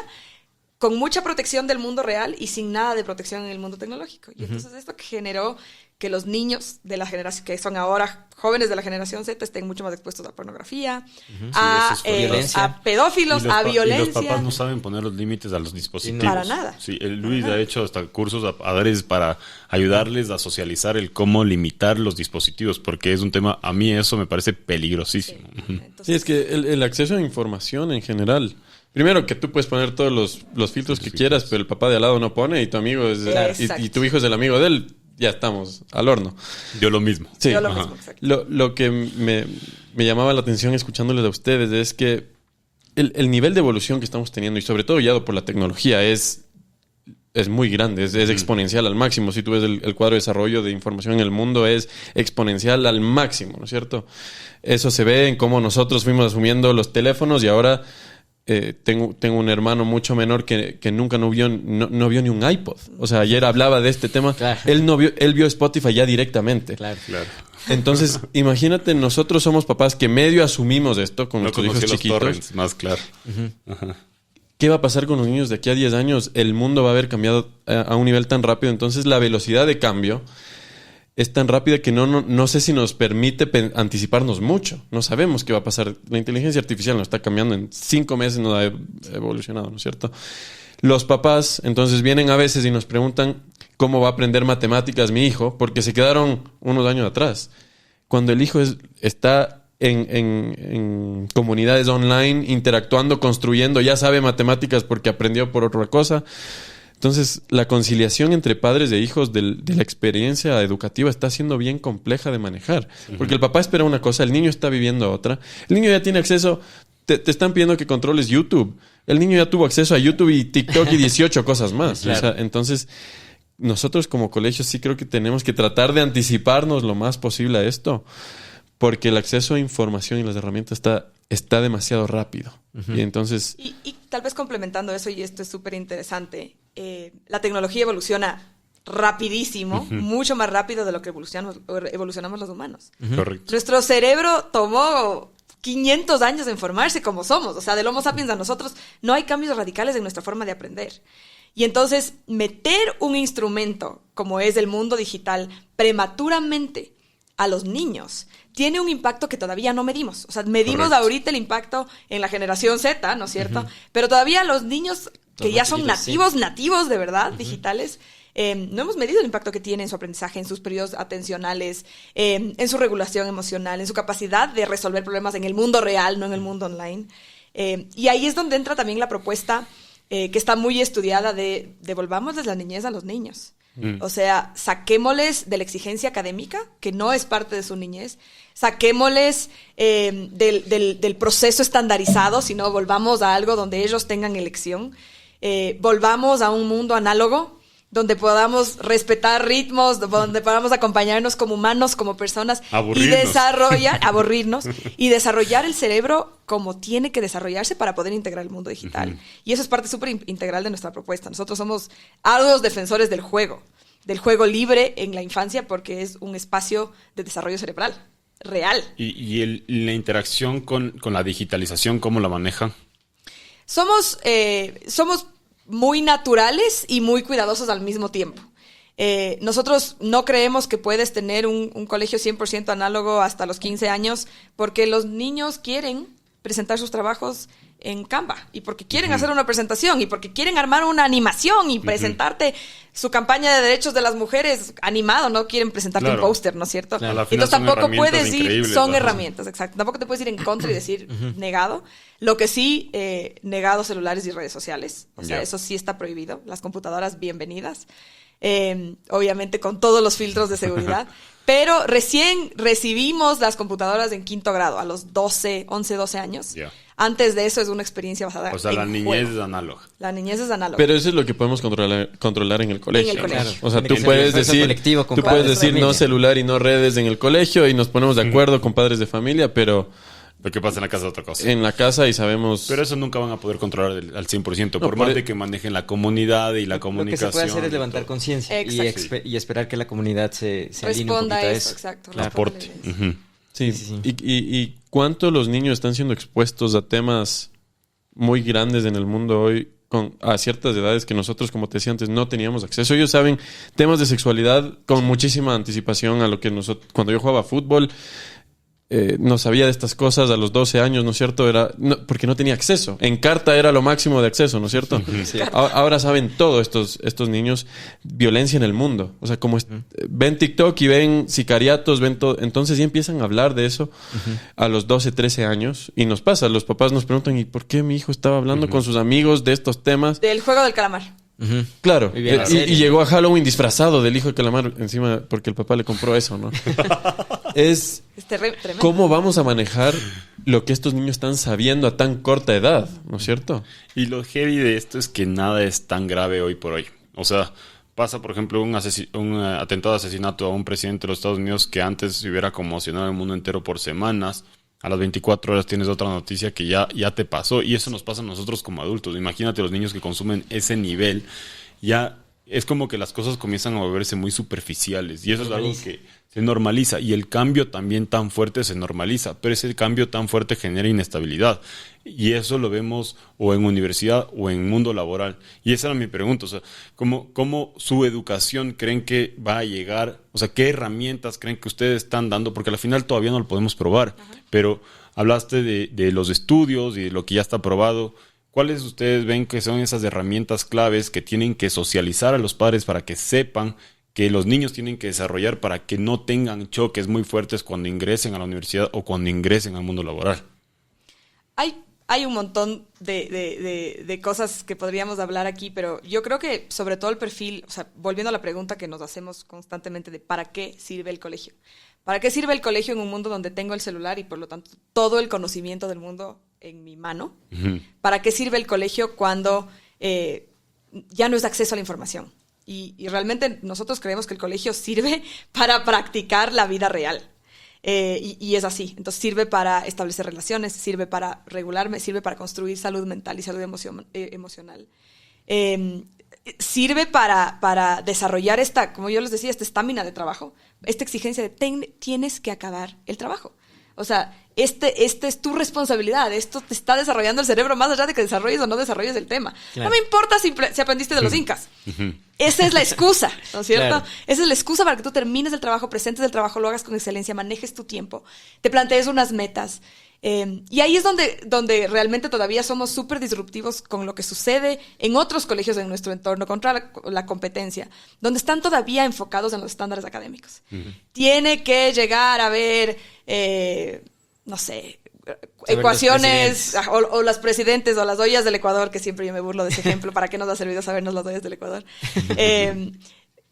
con mucha protección del mundo real y sin nada de protección en el mundo tecnológico. Y entonces esto que generó que los niños de la generación, que son ahora jóvenes de la generación Z, estén mucho más expuestos a pornografía, a pedófilos, a violencia. Y los papás no saben poner los límites a los dispositivos. Para nada. Sí, Luis ha hecho hasta cursos a padres para ayudarles a socializar el cómo limitar los dispositivos, porque es un tema, a mí eso me parece peligrosísimo. Sí, entonces, sí, es que el acceso a información en general... Primero que tú puedes poner todos los filtros que quieras, pero el papá de al lado no pone y tu amigo es y tu hijo es el amigo de él, ya estamos al horno. Yo lo mismo. Sí. Yo lo mismo, exacto. Lo que me llamaba la atención escuchándoles a ustedes es que el nivel de evolución que estamos teniendo, y sobre todo guiado por la tecnología, es muy grande, es exponencial al máximo. Si tú ves el cuadro de desarrollo de información en el mundo, es exponencial al máximo, ¿no es cierto? Eso se ve en cómo nosotros fuimos asumiendo los teléfonos y ahora... tengo un hermano mucho menor que nunca no vio ni un iPod. O sea, ayer hablaba de este tema. Claro. Él vio Spotify ya directamente. Claro. Entonces, imagínate, nosotros somos papás que medio asumimos esto con nuestros hijos chiquitos. Torrents, más claro. ¿Qué va a pasar con los niños de aquí a 10 años? El mundo va a haber cambiado a un nivel tan rápido. Entonces, la velocidad de cambio es tan rápida que no sé si nos permite anticiparnos mucho. No sabemos qué va a pasar. La inteligencia artificial nos está cambiando. En 5 meses nos ha evolucionado, ¿no es cierto? Los papás, entonces, vienen a veces y nos preguntan cómo va a aprender matemáticas mi hijo, porque se quedaron unos años atrás. Cuando el hijo está en comunidades online, interactuando, construyendo, ya sabe matemáticas porque aprendió por otra cosa. Entonces, la conciliación entre padres e hijos de la experiencia educativa está siendo bien compleja de manejar. Porque el papá espera una cosa, el niño está viviendo otra. El niño ya tiene acceso, te están pidiendo que controles YouTube. El niño ya tuvo acceso a YouTube y TikTok y 18 cosas más. Claro. O sea, entonces, nosotros como colegios sí creo que tenemos que tratar de anticiparnos lo más posible a esto. Porque el acceso a información y las herramientas está demasiado rápido. Y entonces... Y tal vez complementando eso, y esto es súper interesante, la tecnología evoluciona rapidísimo, mucho más rápido de lo que evolucionamos los humanos. Correcto. Nuestro cerebro tomó 500 años en formarse como somos. O sea, del Homo sapiens a nosotros no hay cambios radicales en nuestra forma de aprender. Y entonces, meter un instrumento como es el mundo digital prematuramente a los niños tiene un impacto que todavía no medimos. O sea, medimos ahorita el impacto en la generación Z, ¿no es cierto? Pero todavía los niños que ya son nativos de verdad, digitales, no hemos medido el impacto que tiene en su aprendizaje, en sus periodos atencionales, en su regulación emocional, en su capacidad de resolver problemas en el mundo real, no en el mundo online. Y ahí es donde entra también la propuesta que está muy estudiada de devolvámosles la niñez a los niños. O sea, saquémosles de la exigencia académica, que no es parte de su niñez, saquémosles del proceso estandarizado, sino volvamos a algo donde ellos tengan elección, volvamos a un mundo análogo, donde podamos respetar ritmos, donde podamos acompañarnos como humanos, como personas, y desarrollar el cerebro como tiene que desarrollarse para poder integrar el mundo digital. Y eso es parte súper integral de nuestra propuesta. Nosotros somos arduos defensores del juego libre en la infancia, porque es un espacio de desarrollo cerebral real. ¿Y la interacción con la digitalización, cómo la maneja? Somos muy naturales y muy cuidadosos al mismo tiempo. Nosotros no creemos que puedes tener un colegio 100% análogo hasta los 15 años porque los niños quieren presentar sus trabajos en Canva y porque quieren hacer una presentación y porque quieren armar una animación y presentarte su campaña de derechos de las mujeres animado, no quieren presentarte un póster, ¿no es cierto? Claro. Entonces tampoco puedes ir, son herramientas, exacto, tampoco te puedes ir en contra y decir negado. Lo que sí, negado celulares y redes sociales, o sea, eso sí está prohibido, las computadoras bienvenidas, obviamente con todos los filtros de seguridad. Pero recién recibimos las computadoras en 5º grado, a los 11, 12 años. Yeah. Antes de eso es una experiencia basada en O sea, la niñez es análoga. La niñez es análoga. Pero eso es lo que podemos controlar en el colegio. En el colegio. Claro. O sea, tú puedes decir no celular y no redes en el colegio y nos ponemos de acuerdo con padres de familia, pero... Lo que pasa en la casa es otra cosa. En la casa y sabemos... Pero eso nunca van a poder controlar al 100%, por más de que manejen la comunidad y la comunicación. Lo que se puede hacer es levantar conciencia y esperar que la comunidad se alinee un poquito a eso. Exacto. El aporte. Sí. ¿Y cuánto los niños están siendo expuestos a temas muy grandes en el mundo hoy a ciertas edades que nosotros, como te decía antes, no teníamos acceso? Ellos saben temas de sexualidad con muchísima anticipación a lo que nosotros... Cuando yo jugaba fútbol... no sabía de estas cosas a los 12 años, ¿no es cierto? Porque no tenía acceso. En carta era lo máximo de acceso, ¿no es cierto? Sí. Ahora saben todo estos niños. Violencia en el mundo. O sea, como ven TikTok y ven sicariatos, ven todo. Entonces ya empiezan a hablar de eso a los 12, 13 años. Y nos pasa, los papás nos preguntan, ¿y por qué mi hijo estaba hablando con sus amigos de estos temas? Del juego del calamar. Claro, y llegó a Halloween disfrazado del hijo de calamar encima porque el papá le compró eso, ¿no? Es tremendo. ¿Cómo vamos a manejar lo que estos niños están sabiendo a tan corta edad, ¿no es cierto? Y lo heavy de esto es que nada es tan grave hoy por hoy. O sea, pasa, por ejemplo, un atentado de asesinato a un presidente de los Estados Unidos que antes se hubiera conmocionado el mundo entero por semanas. A las 24 horas tienes otra noticia que ya te pasó. Y eso nos pasa a nosotros como adultos. Imagínate los niños que consumen ese nivel. Ya es como que las cosas comienzan a volverse muy superficiales. Y eso es algo que se normaliza. Y el cambio también tan fuerte se normaliza. Pero ese cambio tan fuerte genera inestabilidad. Y eso lo vemos o en universidad o en mundo laboral. Y esa era mi pregunta. O sea, ¿cómo su educación creen que va a llegar? O sea, ¿qué herramientas creen que ustedes están dando? Porque al final todavía no lo podemos probar. Pero hablaste de los estudios y de lo que ya está probado. ¿Cuáles ustedes ven que son esas herramientas claves que tienen que socializar a los padres para que sepan que los niños tienen que desarrollar para que no tengan choques muy fuertes cuando ingresen a la universidad o cuando ingresen al mundo laboral? Hay un montón de cosas que podríamos hablar aquí, pero yo creo que sobre todo el perfil, o sea, volviendo a la pregunta que nos hacemos constantemente de ¿para qué sirve el colegio? ¿Para qué sirve el colegio en un mundo donde tengo el celular y por lo tanto todo el conocimiento del mundo en mi mano? ¿Para qué sirve el colegio cuando ya no es acceso a la información? Y realmente nosotros creemos que el colegio sirve para practicar la vida real. Y es así. Entonces sirve para establecer relaciones, sirve para regularme, sirve para construir salud mental y salud emocional. Sirve para desarrollar como yo les decía, esta estamina de trabajo, esta exigencia de tienes que acabar el trabajo. O sea, este es tu responsabilidad. Esto te está desarrollando el cerebro más allá de que desarrolles o no desarrolles el tema. Claro. No me importa si aprendiste de los incas. Esa es la excusa, ¿no es cierto? Claro. Esa es la excusa para que tú termines el trabajo, presentes el trabajo, lo hagas con excelencia, manejes tu tiempo, te plantees unas metas. Y ahí es donde realmente todavía somos súper disruptivos con lo que sucede en otros colegios en nuestro entorno contra la competencia, donde están todavía enfocados en los estándares académicos. Tiene que llegar a ver, no sé, ecuaciones o las presidentes o las ollas del Ecuador, que siempre yo me burlo de ese ejemplo. ¿Para qué nos ha servido sabernos las ollas del Ecuador?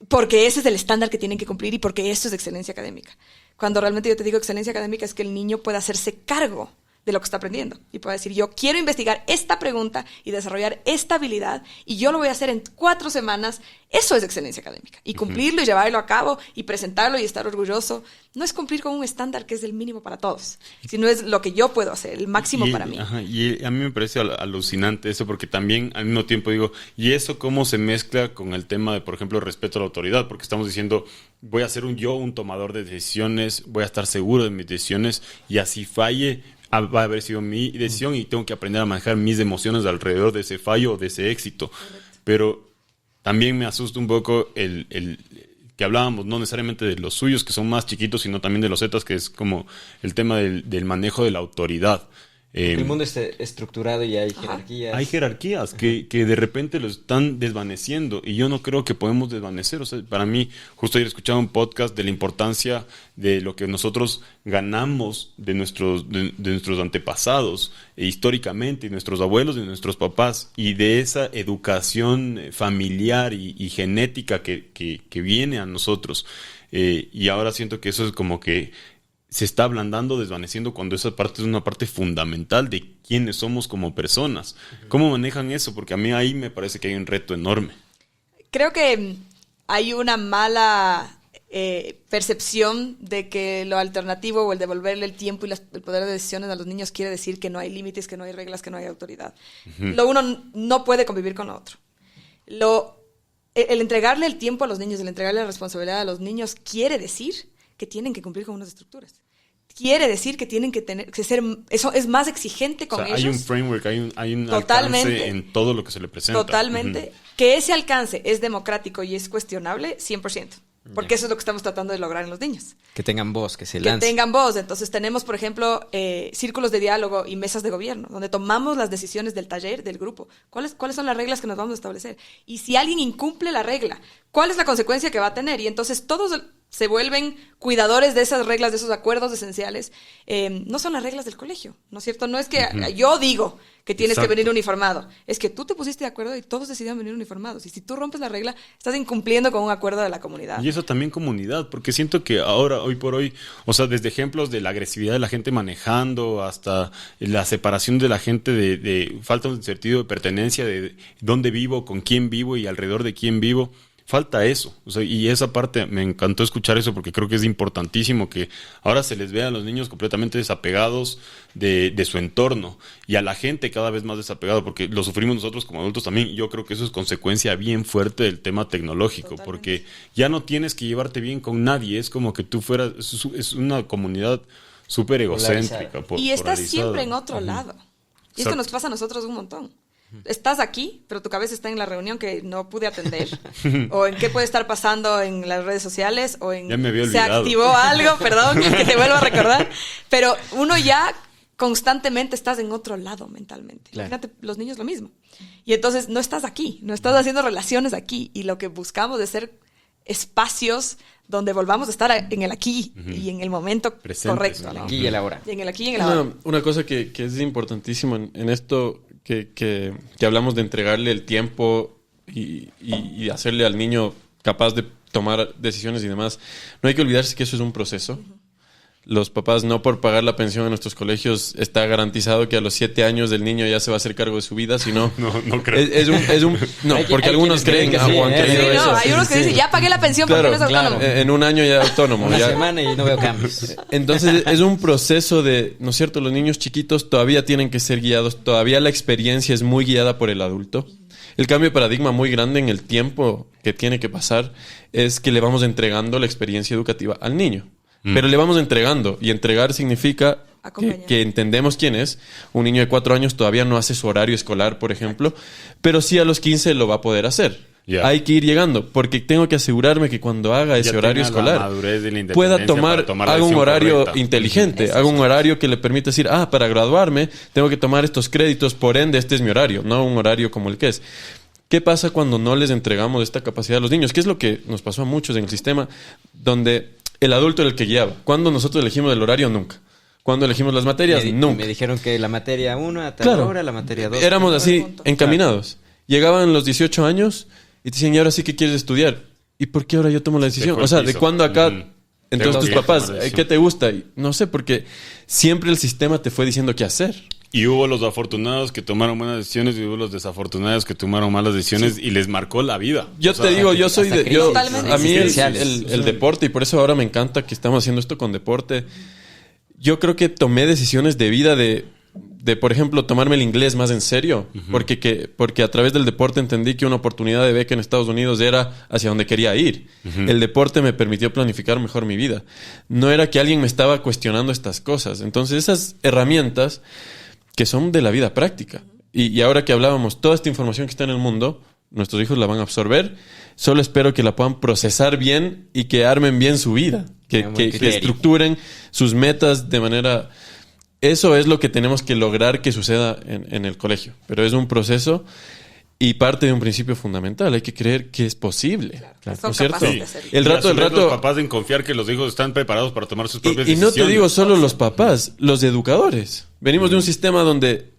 Porque ese es el estándar que tienen que cumplir y porque eso es excelencia académica. Cuando realmente yo te digo excelencia académica es que el niño pueda hacerse cargo de lo que está aprendiendo y pueda decir, yo quiero investigar esta pregunta y desarrollar esta habilidad y yo lo voy a hacer en 4 semanas. Eso es excelencia académica. Y cumplirlo y llevarlo a cabo y presentarlo y estar orgulloso no es cumplir con un estándar que es el mínimo para todos, sino es lo que yo puedo hacer, el máximo para mí. Y a mí me parece alucinante eso, porque también al mismo tiempo digo, ¿y eso cómo se mezcla con el tema de, por ejemplo, el respeto a la autoridad? Porque estamos diciendo, voy a ser un tomador de decisiones, voy a estar seguro de mis decisiones y así falle, va a haber sido mi decisión y tengo que aprender a manejar mis emociones alrededor de ese fallo o de ese éxito. Correcto. Pero también me asusta un poco el que hablábamos, no necesariamente de los suyos, que son más chiquitos, sino también de los zetas, que es como el tema del manejo de la autoridad. El mundo está estructurado y hay jerarquías. Hay jerarquías que de repente lo están desvaneciendo y yo no creo que podemos desvanecer. O sea, para mí, justo ayer escuchaba un podcast de la importancia de lo que nosotros ganamos de nuestros antepasados históricamente, y nuestros abuelos y nuestros papás, y de esa educación familiar y genética que viene a nosotros. Y ahora siento que eso es como que se está ablandando, desvaneciendo, cuando esa parte es una parte fundamental de quiénes somos como personas. ¿Cómo manejan eso? Porque a mí ahí me parece que hay un reto enorme. Creo que hay una mala percepción de que lo alternativo o el devolverle el tiempo y el poder de decisiones a los niños quiere decir que no hay límites, que no hay reglas, que no hay autoridad. Lo uno no puede convivir con lo otro. El entregarle el tiempo a los niños, el entregarle la responsabilidad a los niños quiere decir que tienen que cumplir con unas estructuras. Quiere decir que tienen que ser, eso es más exigente con ellos. Hay un framework, hay un alcance en todo lo que se le presenta. Totalmente. Que ese alcance es democrático y es cuestionable, 100%. Porque eso es lo que estamos tratando de lograr en los niños. Que tengan voz, que se lancen. Que tengan voz. Entonces tenemos, por ejemplo, círculos de diálogo y mesas de gobierno, donde tomamos las decisiones del taller, del grupo. ¿Cuáles son las reglas que nos vamos a establecer? Y si alguien incumple la regla, ¿cuál es la consecuencia que va a tener? Y entonces todos se vuelven cuidadores de esas reglas, de esos acuerdos esenciales. No son las reglas del colegio, ¿no es cierto? No es que yo digo que tienes que venir uniformado. Es que tú te pusiste de acuerdo y todos decidieron venir uniformados. Y si tú rompes la regla, estás incumpliendo con un acuerdo de la comunidad. Y eso también comunidad, porque siento que ahora, hoy por hoy, o sea, desde ejemplos de la agresividad de la gente manejando hasta la separación de la gente de falta de sentido de pertenencia, de dónde vivo, con quién vivo y alrededor de quién vivo. Falta eso, o sea, y esa parte me encantó escuchar eso, porque creo que es importantísimo que ahora se les vea a los niños completamente desapegados de su entorno, y a la gente cada vez más desapegado, porque lo sufrimos nosotros como adultos también. Yo creo que eso es consecuencia bien fuerte del tema tecnológico. Totalmente. Porque ya no tienes que llevarte bien con nadie, es como que tú fueras, es una comunidad súper egocéntrica. Y estás siempre en otro lado, y esto nos pasa a nosotros un montón. Estás aquí, pero tu cabeza está en la reunión que no pude atender, o en qué puede estar pasando en las redes sociales, o en ya me había se olvidado. Activó algo, perdón, que te vuelvo a recordar, pero uno ya constantemente estás en otro lado mentalmente. Claro. Imagínate, los niños lo mismo. Y entonces no estás aquí, no estás haciendo relaciones aquí, y lo que buscamos es ser espacios donde volvamos a estar en el aquí y en el momento presentes, correcto, ¿no? Aquí y el ahora. Y en el aquí y en el ahora. Una cosa que es importantísimo en esto, que hablamos de entregarle el tiempo y hacerle al niño capaz de tomar decisiones y demás, no hay que olvidarse que eso es un proceso. Los papás, no por pagar la pensión en nuestros colegios está garantizado que a los 7 años el niño ya se va a hacer cargo de su vida, sino no creo. No, porque algunos creen que sí, han creído eso. No, hay unos que dicen, ya pagué la pensión porque no es autónomo. En un año ya autónomo. Una semana y no veo cambios. Entonces es un proceso de, ¿no es cierto? Los niños chiquitos todavía tienen que ser guiados, todavía la experiencia es muy guiada por el adulto. El cambio de paradigma muy grande en el tiempo que tiene que pasar es que le vamos entregando la experiencia educativa al niño. Pero le vamos entregando, y entregar significa que entendemos quién es. Un niño de 4 años todavía no hace su horario escolar, por ejemplo, pero sí a los 15 lo va a poder hacer. Yeah. Hay que ir llegando, porque tengo que asegurarme que cuando haga ese horario escolar pueda tomar haga un horario correcta. Inteligente, haga un horario que le permita decir, para graduarme tengo que tomar estos créditos, por ende este es mi horario, no un horario como el que es. ¿Qué pasa cuando no les entregamos esta capacidad a los niños? ¿Qué es lo que nos pasó a muchos en el sistema, donde el adulto era el que guiaba? ¿Cuándo nosotros elegimos el horario? Nunca. ¿Cuándo elegimos las materias? Nunca. Me dijeron que la materia 1 a tal hora, la materia 2. Éramos así, encaminados. Llegaban los 18 años y te decían, ¿y ahora sí qué quieres estudiar? ¿Y por qué ahora yo tomo la decisión? O sea, ¿de cuándo acá? Entonces tus papás, ¿qué te gusta? Y no sé, porque siempre el sistema te fue diciendo qué hacer. Y hubo los afortunados que tomaron buenas decisiones y hubo los desafortunados que tomaron malas decisiones y les marcó la vida. Yo te digo, yo soy a mí el deporte, y por eso ahora me encanta que estamos haciendo esto con deporte. Yo creo que tomé decisiones de vida de por ejemplo, tomarme el inglés más en serio, porque a través del deporte entendí que una oportunidad de beca en Estados Unidos era hacia donde quería ir. El deporte me permitió planificar mejor mi vida. No era que alguien me estaba cuestionando estas cosas. Entonces, esas herramientas que son de la vida práctica. Y ahora que hablábamos, toda esta información que está en el mundo Nuestros hijos la van a absorber. Solo espero que la puedan procesar bien y que armen bien su vida. Que estructuren sus metas de manera... Eso es lo que tenemos que lograr que suceda en el colegio. Pero es un proceso y parte de un principio fundamental. Hay que creer que es posible. Claro, ¿No es cierto? Sí. El rato... Los papás en confiar que los hijos están preparados para tomar sus propias decisiones. Y no te digo solo los papás, los educadores. Venimos de un sistema donde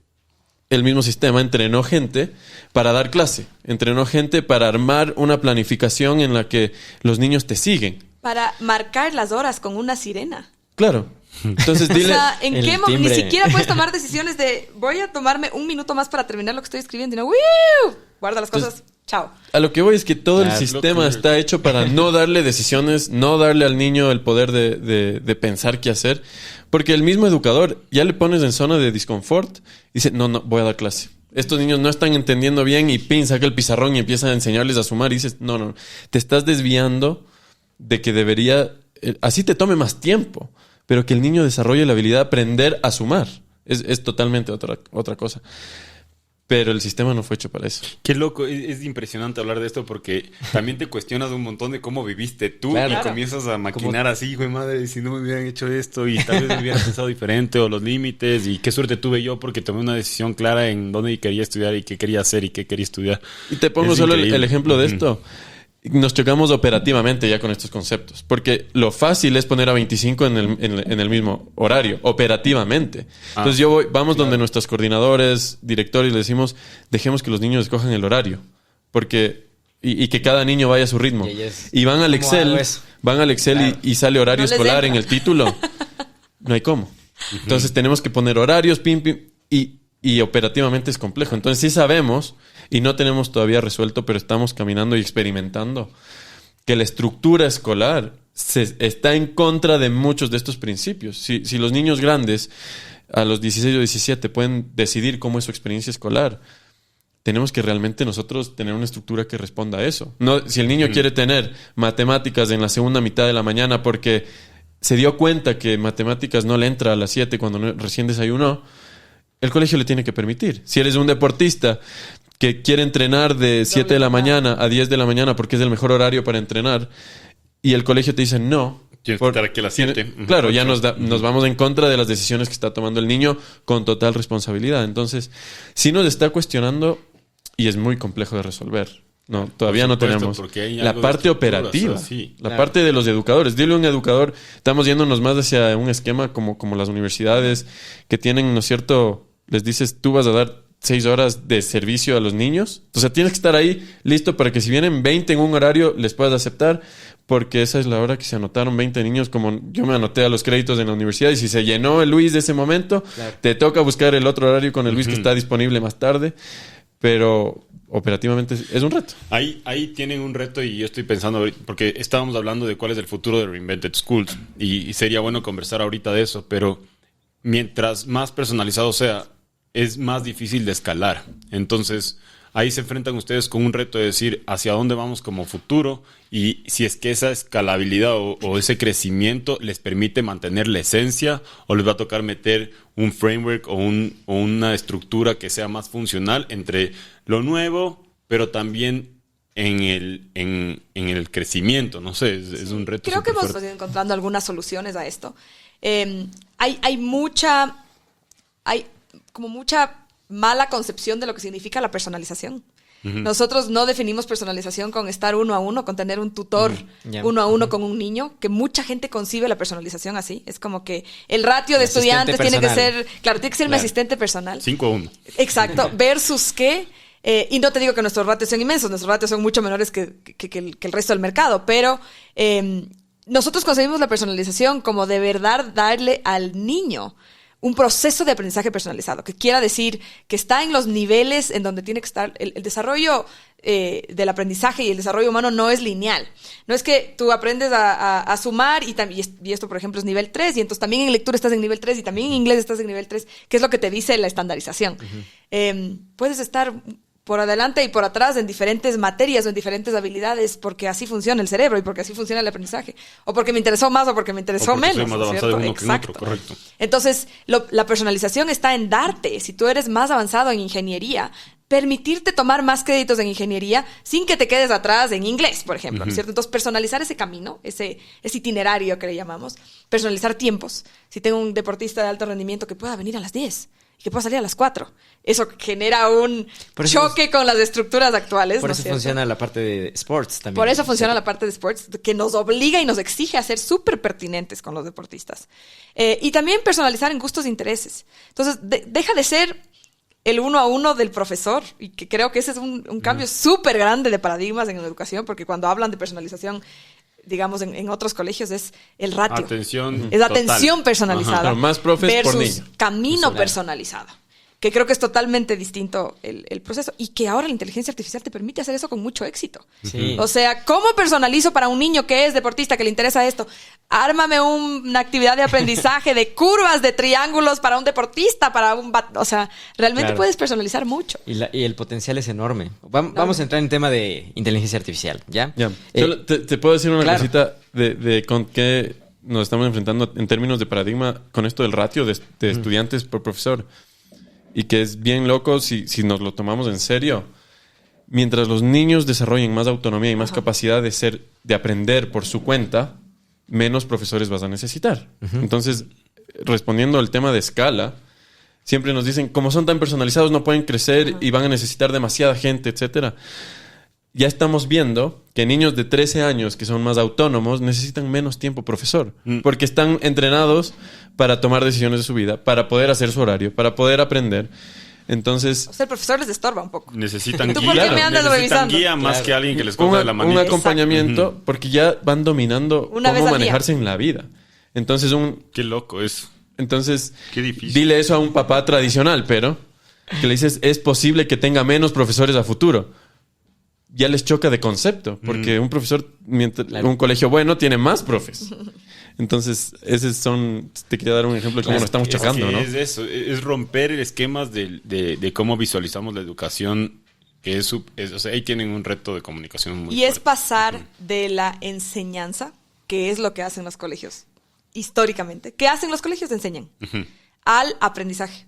el mismo sistema entrenó gente para dar clase. Entrenó gente para armar una planificación en la que los niños te siguen. Para marcar las horas con una sirena. Claro. Entonces dile... O sea, ¿en qué momento? Ni timbre. siquiera puedes tomar decisiones de voy a tomarme un minuto más para terminar lo que estoy escribiendo. Y no, ¡wiu! Guarda las cosas. Chao. A lo que voy es que todo el Claro, sistema está hecho para no darle decisiones, no darle al niño el poder de pensar qué hacer. Porque el mismo educador ya le pones en zona de disconfort y dice, no, voy a dar clase. Estos niños no están entendiendo bien y saca el pizarrón y empieza a enseñarles a sumar y dices, no, te estás desviando de que debería, así te tome más tiempo, pero que el niño desarrolle la habilidad de aprender a sumar. Es totalmente otra cosa. Pero el sistema no fue hecho para eso. Qué loco, es impresionante hablar de esto porque también te cuestionas un montón de cómo viviste tú Claro. y comienzas a maquinar así, hijo de madre, si no me hubieran hecho esto y tal vez me hubiera pensado diferente o los límites y qué suerte tuve yo porque tomé una decisión clara en dónde quería estudiar y qué quería hacer y qué quería estudiar. Y te pongo Es solo increíble. el ejemplo de esto. Nos chocamos operativamente ya con estos conceptos. Porque lo fácil es poner a 25 en el mismo horario, operativamente. Entonces vamos donde nuestros coordinadores, directores, y le decimos, dejemos que los niños escojan el horario. Porque... Y que cada niño vaya a su ritmo. Y van al Excel, Claro. y sale horario No les escolar entra. en el título. No hay cómo. Entonces tenemos que poner horarios, y operativamente es complejo. Entonces sí sabemos, y no tenemos todavía resuelto, pero estamos caminando y experimentando, que la estructura escolar está en contra de muchos de estos principios. Si los niños grandes, a los 16 o 17, pueden decidir cómo es su experiencia escolar, tenemos que realmente nosotros tener una estructura que responda a eso. No, si el niño quiere tener matemáticas en la segunda mitad de la mañana porque se dio cuenta que matemáticas no le entra a las 7 cuando recién desayunó, el colegio le tiene que permitir. Si eres un deportista que quiere entrenar de 7 de la mañana a 10 de la mañana porque es el mejor horario para entrenar y el colegio te dice no. Tienes que estar aquí a las 7. Claro, ya nos vamos en contra de las decisiones que está tomando el niño con total responsabilidad. Entonces, sí nos está cuestionando y es muy complejo de resolver. No, todavía no tenemos la parte operativa, la parte de los educadores. Dile a un educador, estamos yéndonos más hacia un esquema como las universidades que tienen, ¿no es cierto? Les dices, tú vas a dar 6 horas de servicio a los niños. O sea, tienes que estar ahí listo para que si vienen 20 en un horario, les puedas aceptar, porque esa es la hora que se anotaron 20 niños, como yo me anoté a los créditos en la universidad, y si se llenó el Luis de ese momento, te toca buscar el otro horario con el Luis que está disponible más tarde. Pero operativamente es un reto. Ahí tienen un reto y yo estoy pensando, porque estábamos hablando de cuál es el futuro de Reinvented Schools y sería bueno conversar ahorita de eso, pero mientras más personalizado sea, es más difícil de escalar. Entonces, ahí se enfrentan ustedes con un reto de decir hacia dónde vamos como futuro y si es que esa escalabilidad o ese crecimiento les permite mantener la esencia o les va a tocar meter un framework o una estructura que sea más funcional entre lo nuevo, pero también en el crecimiento. No sé, es un reto. Creo que hemos fuerte. ido encontrando algunas soluciones a esto. Hay como mucha mala concepción de lo que significa la personalización. Nosotros no definimos personalización con estar uno a uno, con tener un tutor uno a uno con un niño, que mucha gente concibe la personalización así. Es como que el ratio de estudiantes tiene que ser, tiene que ser mi asistente personal. 5-1. Exacto, versus que, y no te digo que nuestros ratios son inmensos, nuestros ratios son mucho menores que el resto del mercado, pero nosotros concebimos la personalización como de verdad darle al niño un proceso de aprendizaje personalizado, que quiera decir que está en los niveles en donde tiene que estar. El desarrollo del aprendizaje y el desarrollo humano no es lineal. No es que tú aprendes a sumar y esto, por ejemplo, es nivel 3, y entonces también en lectura estás en nivel 3 y también en inglés estás en nivel 3, que es lo que te dice la estandarización. Puedes estar por adelante y por atrás en diferentes materias o en diferentes habilidades porque así funciona el cerebro y porque así funciona el aprendizaje. O porque me interesó más o porque me interesó menos. Soy más avanzado en uno que en otro, correcto. Entonces, la personalización está en darte. Si tú eres más avanzado en ingeniería, permitirte tomar más créditos en ingeniería sin que te quedes atrás en inglés, por ejemplo, ¿no es cierto? Entonces, personalizar ese camino, ese itinerario que le llamamos, personalizar tiempos. Si tengo un deportista de alto rendimiento que pueda venir a las 10 y que pueda salir a las 4, eso genera un choque con las estructuras actuales. Por ¿no eso es funciona la parte de sports también. Por eso funciona la parte de sports, que nos obliga y nos exige a ser súper pertinentes con los deportistas. Y también personalizar en gustos e intereses. Entonces, deja de ser el 1-a-1 del profesor, y que creo que ese es un cambio súper grande de paradigmas en la educación, porque cuando hablan de personalización, digamos, en otros colegios es el ratio. Atención es atención personalizada. Pero más profes versus por niño. Camino personalizado. Que creo que es totalmente distinto el proceso. Y que ahora la inteligencia artificial te permite hacer eso con mucho éxito. Sí. O sea, ¿cómo personalizo para un niño que es deportista, que le interesa esto? Ármame una actividad de aprendizaje de curvas, de triángulos para un deportista, o sea, realmente puedes personalizar mucho. Y el potencial es enorme. Vamos a entrar en tema de inteligencia artificial, ¿ya? Solo te puedo decir una cosita de con qué nos estamos enfrentando en términos de paradigma con esto del ratio de estudiantes por profesor. Y que es bien loco si nos lo tomamos en serio. Mientras los niños desarrollen más autonomía y más capacidad de aprender por su cuenta, menos profesores vas a necesitar. Entonces, respondiendo al tema de escala, siempre nos dicen, como son tan personalizados, no pueden crecer y van a necesitar demasiada gente, etcétera. Ya estamos viendo que niños de 13 años que son más autónomos necesitan menos tiempo profesor, porque están entrenados para tomar decisiones de su vida, para poder hacer su horario, para poder aprender. Entonces, o sea, el profesor les estorba un poco. Necesitan ¿Tú por qué me andas revisando? guía más que alguien que les coja de la manita. Un acompañamiento, porque ya van dominando cómo manejarse en la vida. Entonces, qué loco es. Entonces, qué difícil. Dile eso a un papá tradicional, pero que le dices, es posible que tenga menos profesores a futuro. Ya les choca de concepto, porque un profesor, un colegio bueno, tiene más profes. Entonces, te quería dar un ejemplo de cómo nos estamos chocando, ¿no? Es eso, es romper esquemas de cómo visualizamos la educación. O sea, ahí tienen un reto de comunicación muy fuerte. Es pasar de la enseñanza, que es lo que hacen los colegios históricamente. ¿Qué hacen los colegios? Enseñan. Al aprendizaje.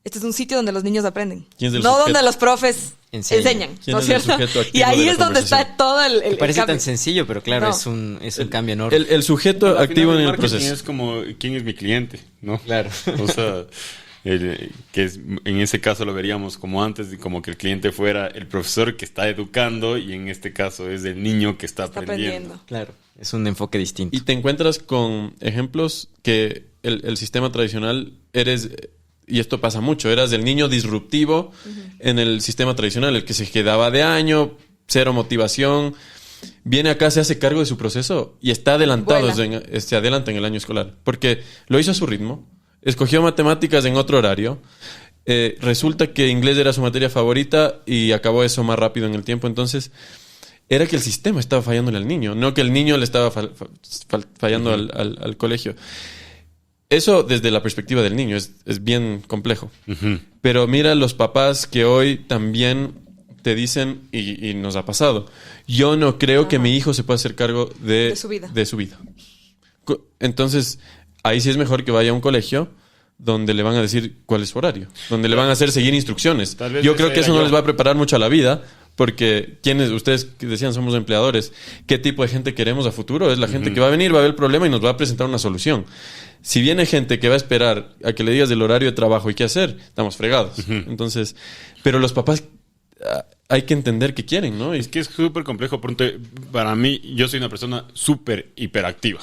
Este es un sitio donde los niños aprenden. No donde los profes enseñan, ¿no es cierto? Y ahí es donde está todo el parece cambio. Tan sencillo, pero claro, es un cambio enorme. El sujeto activo en el proceso. Es como, ¿quién es mi cliente? ¿No? Claro. O sea, en ese caso lo veríamos como antes, como que el cliente fuera el profesor que está educando, y en este caso es el niño que está aprendiendo. Claro, es un enfoque distinto. Y te encuentras con ejemplos que el sistema tradicional y esto pasa mucho, eras el niño disruptivo en el sistema tradicional, el que se quedaba de año, cero motivación, viene acá, se hace cargo de su proceso y está adelantado, se adelanta en el año escolar, porque lo hizo a su ritmo, escogió matemáticas en otro horario, resulta que inglés era su materia favorita y acabó eso más rápido en el tiempo. Entonces, era que el sistema estaba fallándole al niño, no que el niño le estaba fallando al colegio. Eso desde la perspectiva del niño es bien complejo. Pero mira los papás que hoy también te dicen, y nos ha pasado, yo no creo que mi hijo se pueda hacer cargo de su vida. Entonces, ahí sí es mejor que vaya a un colegio donde le van a decir cuál es su horario, donde le van a hacer seguir instrucciones. Yo creo que eso no les va a preparar mucho a la vida, porque ustedes que decían somos empleadores, ¿qué tipo de gente queremos a futuro? Es la gente que va a venir, va a ver el problema y nos va a presentar una solución. Si viene gente que va a esperar a que le digas del horario de trabajo y qué hacer, estamos fregados. Entonces, pero los papás hay que entender qué quieren, ¿no? Es que es súper complejo. Para mí, yo soy una persona súper hiperactiva.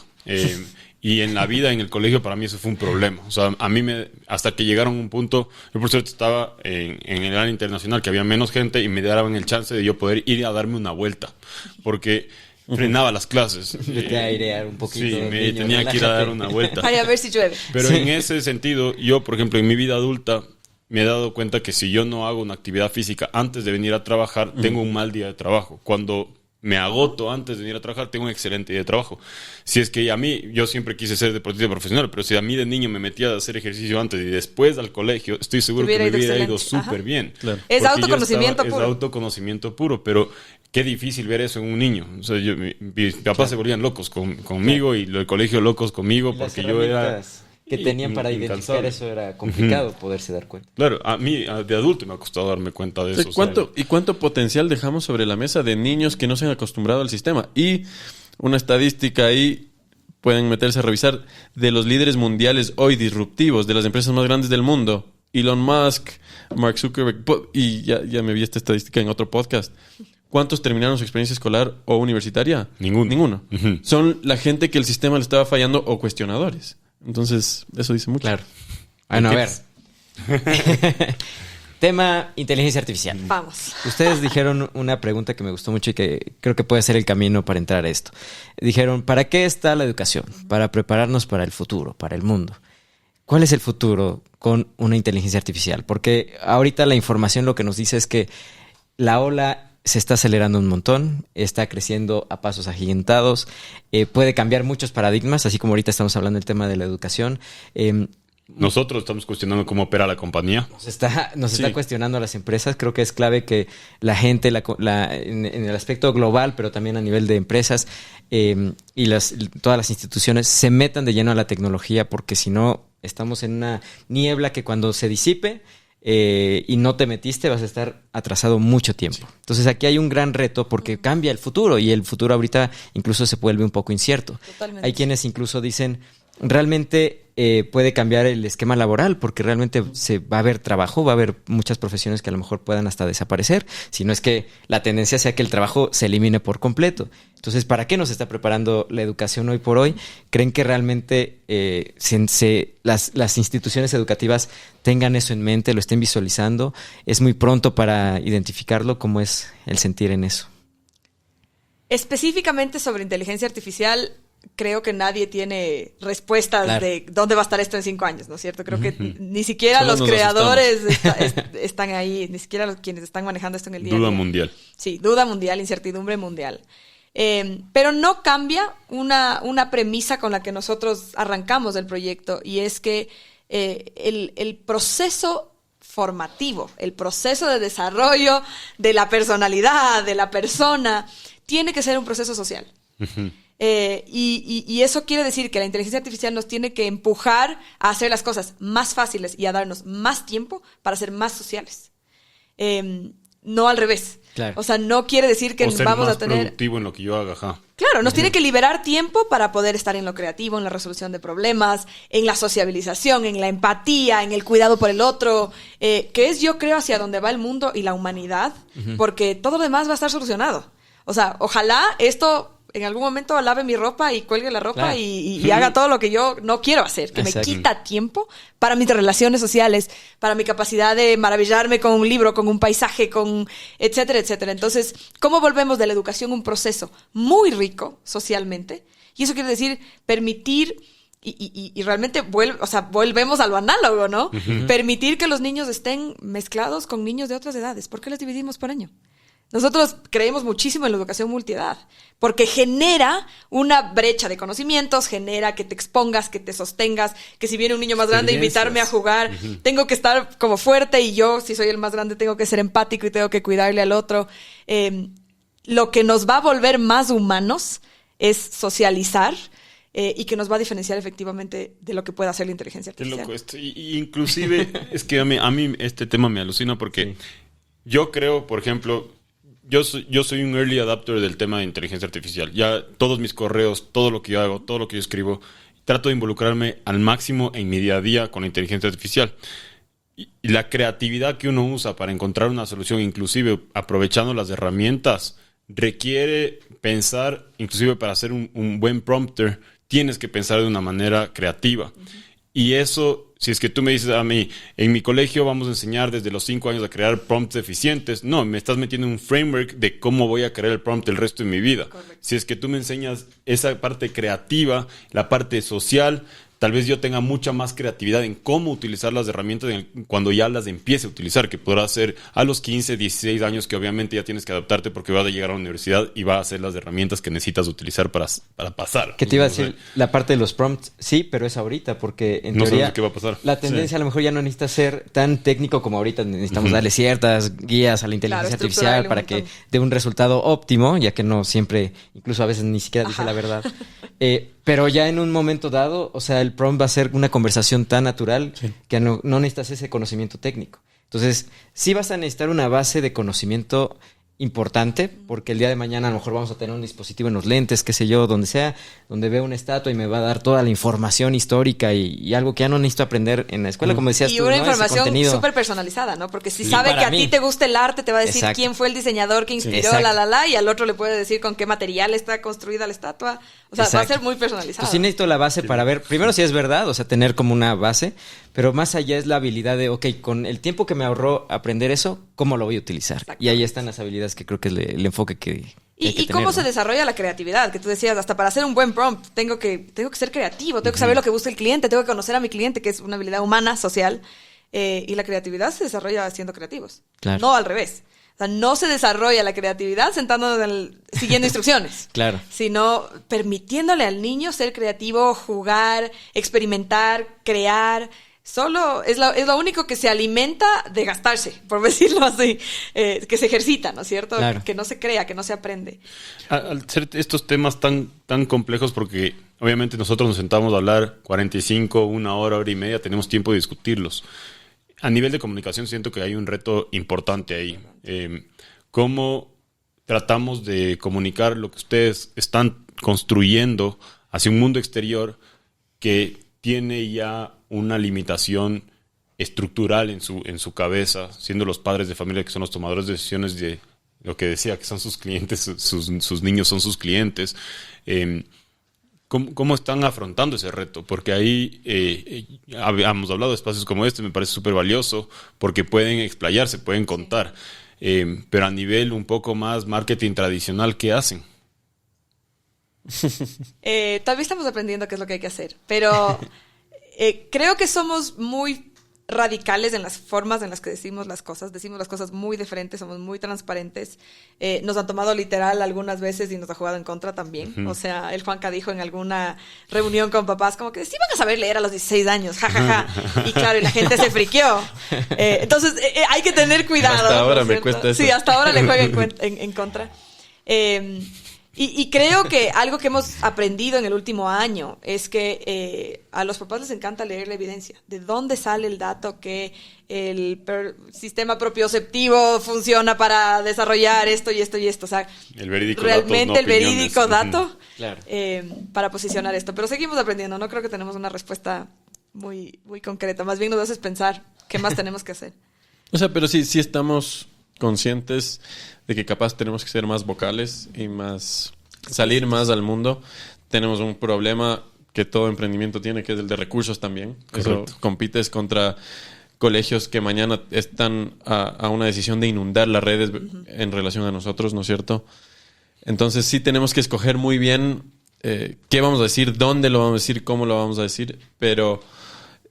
Y en la vida, en el colegio, para mí eso fue un problema. O sea, a mí hasta que llegaron a un punto, yo por suerte estaba en el área internacional, que había menos gente, y me daban el chance de yo poder ir a darme una vuelta. Porque frenaba las clases. Vete a airear un poquito. Sí, tenía que ir a dar una vuelta. Para ver si llueve. Pero en ese sentido, yo, por ejemplo, en mi vida adulta, me he dado cuenta que si yo no hago una actividad física antes de venir a trabajar, tengo un mal día de trabajo. Cuando me agoto antes de venir a trabajar, tengo un excelente día de trabajo. Si es que yo siempre quise ser deportista profesional, pero si a mí de niño me metía a hacer ejercicio antes y después al colegio, estoy seguro que me hubiera ido súper bien. Claro. Es autoconocimiento puro. Es autoconocimiento puro, pero qué difícil ver eso en un niño. O sea, mis papás se volvían locos conmigo y el colegio locos conmigo, porque yo era que tenían para identificar eso era complicado poderse dar cuenta. Claro, a mí de adulto me ha costado darme cuenta de eso. ¿Cuánto potencial dejamos sobre la mesa de niños que no se han acostumbrado al sistema? Y una estadística ahí, pueden meterse a revisar, de los líderes mundiales hoy disruptivos, de las empresas más grandes del mundo, Elon Musk, Mark Zuckerberg, y ya me vi esta estadística en otro podcast. ¿Cuántos terminaron su experiencia escolar o universitaria? Ninguno. Son la gente que el sistema le estaba fallando o cuestionadores. Entonces, eso dice mucho. Claro. Bueno, a ver. Tema inteligencia artificial. Vamos. Ustedes dijeron una pregunta que me gustó mucho y que creo que puede ser el camino para entrar a esto. Dijeron, ¿para qué está la educación? Para prepararnos para el futuro, para el mundo. ¿Cuál es el futuro con una inteligencia artificial? Porque ahorita la información lo que nos dice es que la ola se está acelerando un montón, está creciendo a pasos agigantados, puede cambiar muchos paradigmas, así como ahorita estamos hablando del tema de la educación. Nosotros estamos cuestionando cómo opera la compañía. Nos está cuestionando a las empresas. Creo que es clave que la gente, en el aspecto global, pero también a nivel de empresas y todas las instituciones, se metan de lleno a la tecnología, porque si no, estamos en una niebla que cuando se disipe y no te metiste, vas a estar atrasado mucho tiempo. Sí. Entonces aquí hay un gran reto porque cambia el futuro y el futuro ahorita incluso se vuelve un poco incierto. Totalmente. Hay quienes incluso dicen, realmente puede cambiar el esquema laboral porque realmente va a haber trabajo, va a haber muchas profesiones que a lo mejor puedan hasta desaparecer, si no es que la tendencia sea que el trabajo se elimine por completo. Entonces, ¿para qué nos está preparando la educación hoy por hoy? ¿Creen que realmente las instituciones educativas tengan eso en mente, lo estén visualizando? ¿Es muy pronto para identificarlo? ¿Cómo es el sentir en eso? Específicamente sobre inteligencia artificial, creo que nadie tiene respuestas de dónde va a estar esto en 5 años, ¿no es cierto? Creo que ni siquiera los creadores están ahí, ni siquiera quienes están manejando esto en el día a día. Duda mundial. Sí, duda mundial, incertidumbre mundial. Pero no cambia una premisa con la que nosotros arrancamos el proyecto, y es que el proceso formativo, el proceso de desarrollo de la personalidad, de la persona, tiene que ser un proceso social. Uh-huh. Y eso quiere decir que la inteligencia artificial nos tiene que empujar a hacer las cosas más fáciles y a darnos más tiempo para ser más sociales. No al revés. Claro. O sea, no quiere decir que vamos a tener... productivo en lo que yo haga. Ajá. Claro, nos tiene que liberar tiempo para poder estar en lo creativo, en la resolución de problemas, en la sociabilización, en la empatía, en el cuidado por el otro, que es, yo creo, hacia donde va el mundo y la humanidad, porque todo lo demás va a estar solucionado. O sea, ojalá esto en algún momento lave mi ropa y cuelgue la ropa, claro, y haga todo lo que yo no quiero hacer, que exacto, me quita tiempo para mis relaciones sociales, para mi capacidad de maravillarme con un libro, con un paisaje, con etcétera, etcétera. Entonces, ¿cómo volvemos de la educación un proceso muy rico socialmente? Y eso quiere decir permitir, y realmente volvemos a lo análogo, ¿no? Uh-huh. Permitir que los niños estén mezclados con niños de otras edades. ¿Por qué los dividimos por año? Nosotros creemos muchísimo en la educación multiedad, porque genera una brecha de conocimientos, genera que te expongas, que te sostengas, que si viene un niño más grande a invitarme a jugar, tengo que estar como fuerte, y yo, si soy el más grande, tengo que ser empático y tengo que cuidarle al otro. Lo que nos va a volver más humanos es socializar, y que nos va a diferenciar efectivamente de lo que pueda hacer la inteligencia artificial. Qué loco esto. Inclusive, es que a mí este tema me alucina porque yo creo, por ejemplo... Yo soy un early adopter del tema de inteligencia artificial. Ya todos mis correos, todo lo que yo hago, todo lo que yo escribo, trato de involucrarme al máximo en mi día a día con la inteligencia artificial. Y la creatividad que uno usa para encontrar una solución, inclusive aprovechando las herramientas, requiere pensar, inclusive para hacer un buen prompter, tienes que pensar de una manera creativa. Uh-huh. Y eso, si es que tú me dices a mí, en mi colegio vamos a enseñar desde los 5 años a crear prompts eficientes. No, me estás metiendo en un framework de cómo voy a crear el prompt el resto de mi vida. Correcto. Si es que tú me enseñas esa parte creativa, la parte social, tal vez yo tenga mucha más creatividad en cómo utilizar las herramientas cuando ya las empiece a utilizar, que podrá ser a los 15, 16 años, que obviamente ya tienes que adaptarte porque vas a llegar a la universidad y va a ser las herramientas que necesitas utilizar para pasar. ¿Qué te iba a decir? La parte de los prompts, sí, pero es ahorita, porque en teoría qué va a pasar. La tendencia a lo mejor ya no necesita ser tan técnico como ahorita. Necesitamos darle ciertas guías a la inteligencia artificial para que dé un resultado óptimo, ya que no siempre, incluso a veces ni siquiera dice la verdad. Pero ya en un momento dado, o sea, el prompt va a ser una conversación tan natural que no necesitas ese conocimiento técnico. Entonces, sí vas a necesitar una base de conocimiento importante, porque el día de mañana a lo mejor vamos a tener un dispositivo en los lentes, qué sé yo, donde sea, donde veo una estatua y me va a dar toda la información histórica y algo que ya no necesito aprender en la escuela, como decías tú, una ¿no? información súper personalizada, ¿no? Porque si sabe que a ti te gusta el arte, te va a decir quién fue el diseñador que inspiró, y al otro le puede decir con qué material está construida la estatua. O sea, va a ser muy personalizado. Pues sí necesito la base para ver, primero si es verdad, o sea, tener como una base, pero más allá es la habilidad de, con el tiempo que me ahorró aprender eso, ¿cómo lo voy a utilizar? Y ahí están las habilidades que creo que es el enfoque que hay que ¿Y cómo tener, se desarrolla la creatividad? Que tú decías, hasta para hacer un buen prompt tengo que ser creativo, tengo que saber lo que busca el cliente, tengo que conocer a mi cliente, que es una habilidad humana, social, y la creatividad se desarrolla siendo creativos, no al revés. O sea, no se desarrolla la creatividad sentándonos siguiendo instrucciones. Claro. Sino permitiéndole al niño ser creativo, jugar, experimentar, crear. Solo es lo único que se alimenta de gastarse, por decirlo así, que se ejercita, ¿no es cierto? Claro. Que no se crea, que no se aprende. Al ser estos temas tan complejos, porque obviamente nosotros nos sentamos a hablar 45, una hora y media, tenemos tiempo de discutirlos. A nivel de comunicación siento que hay un reto importante ahí. ¿Cómo tratamos de comunicar lo que ustedes están construyendo hacia un mundo exterior que tiene ya una limitación estructural en su cabeza, siendo los padres de familia que son los tomadores de decisiones de lo que decía, que son sus clientes, sus niños son sus clientes? ¿Cómo están afrontando ese reto? Porque ahí hemos hablado de espacios como este, me parece súper valioso, porque pueden explayarse, pueden contar, pero a nivel un poco más marketing tradicional, ¿qué hacen? Todavía estamos aprendiendo qué es lo que hay que hacer, pero creo que somos muy radicales en las formas en las que decimos las cosas muy de frente, somos muy transparentes, nos han tomado literal algunas veces y nos ha jugado en contra también. O sea, el Juanca dijo en alguna reunión con papás como que sí van a saber leer a los 16 años, jajaja, y claro, y la gente se friqueó. Entonces hay que tener cuidado. Hasta ahora me cuesta eso. Sí, hasta ahora le juega en contra. Y creo que algo que hemos aprendido en el último año es que a los papás les encanta leer la evidencia. ¿De dónde sale el dato que el sistema propioceptivo funciona para desarrollar esto y esto y esto? O sea, el verídico realmente datos, no el verídico opiniones. dato Claro. para posicionar esto. Pero seguimos aprendiendo. No creo que tenemos una respuesta muy, muy concreta. Más bien nos haces pensar qué más tenemos que hacer. O sea, pero sí estamos conscientes de que capaz tenemos que ser más vocales y salir más al mundo. Tenemos un problema que todo emprendimiento tiene, que es el de recursos también. Correcto. Eso, compites contra colegios que mañana están a una decisión de inundar las redes en relación a nosotros, ¿no es cierto? Entonces sí tenemos que escoger muy bien qué vamos a decir, dónde lo vamos a decir, cómo lo vamos a decir, pero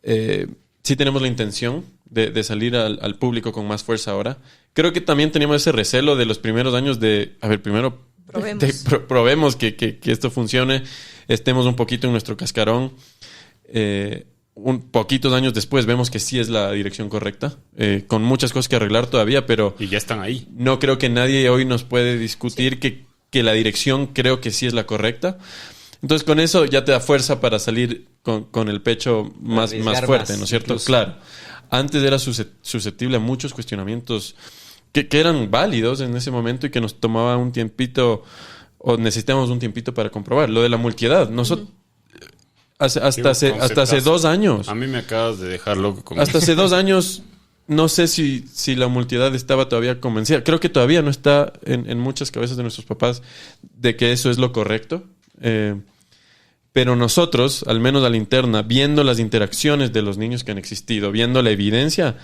sí tenemos la intención de salir al público con más fuerza ahora. Creo que también teníamos ese recelo de los primeros años de, a ver, primero probemos que esto funcione, estemos un poquito en nuestro cascarón. Poquitos años después vemos que sí es la dirección correcta, con muchas cosas que arreglar todavía, pero... Y ya están ahí. No creo que nadie hoy nos puede discutir que la dirección creo que sí es la correcta. Entonces con eso ya te da fuerza para salir con el pecho más fuerte, ¿no es cierto? Incluso. Claro. Antes era susceptible a muchos cuestionamientos que eran válidos en ese momento y que nos tomaba un tiempito o necesitábamos un tiempito para comprobar. Lo de la multiedad. Nosotros hasta hace 2 años. A mí me acabas de dejar loco con hasta hace 2 años no sé si la multiedad estaba todavía convencida. Creo que todavía no está en muchas cabezas de nuestros papás de que eso es lo correcto. Pero nosotros, al menos a la interna, viendo las interacciones de los niños que han existido, viendo la evidencia,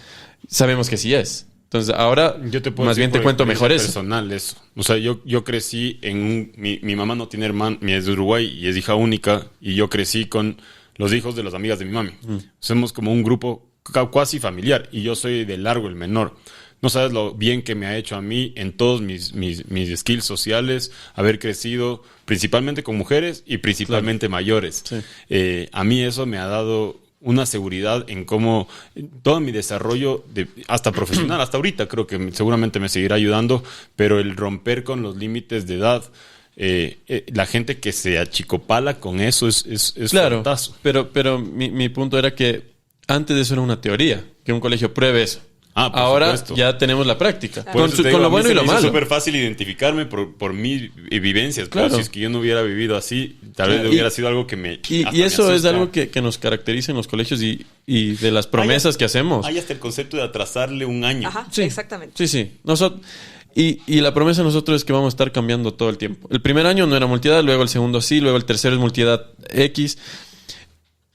sabemos que sí es. Entonces ahora más bien te cuento mejor eso. Personal eso. O sea, yo crecí en mi mamá no tiene hermano, es de Uruguay y es hija única, y yo crecí con los hijos de las amigas de mi mami. Somos como un grupo casi familiar y yo soy de largo el menor. No sabes lo bien que me ha hecho a mí en todos mis skills sociales, haber crecido principalmente con mujeres y principalmente mayores. Sí. A mí eso me ha dado una seguridad en cómo todo mi desarrollo, hasta profesional, hasta ahorita creo que seguramente me seguirá ayudando, pero el romper con los límites de edad la gente que se achicopala con eso es claro, fantástico. Pero mi punto era que antes de eso era una teoría, que un colegio pruebe eso. Ahora supuesto. ya tenemos la práctica. Claro. Con lo bueno y lo malo. Es súper fácil identificarme por mis vivencias. Claro. Pero si es que yo no hubiera vivido así, tal vez hubiera sido algo que me... Y eso es algo que nos caracteriza en los colegios y de las promesas que hacemos. Hay hasta el concepto de atrasarle un año. Ajá, sí, exactamente. Sí. Y la promesa de nosotros es que vamos a estar cambiando todo el tiempo. El primer año no era multiedad, luego el segundo sí, luego el tercero es multiedad X.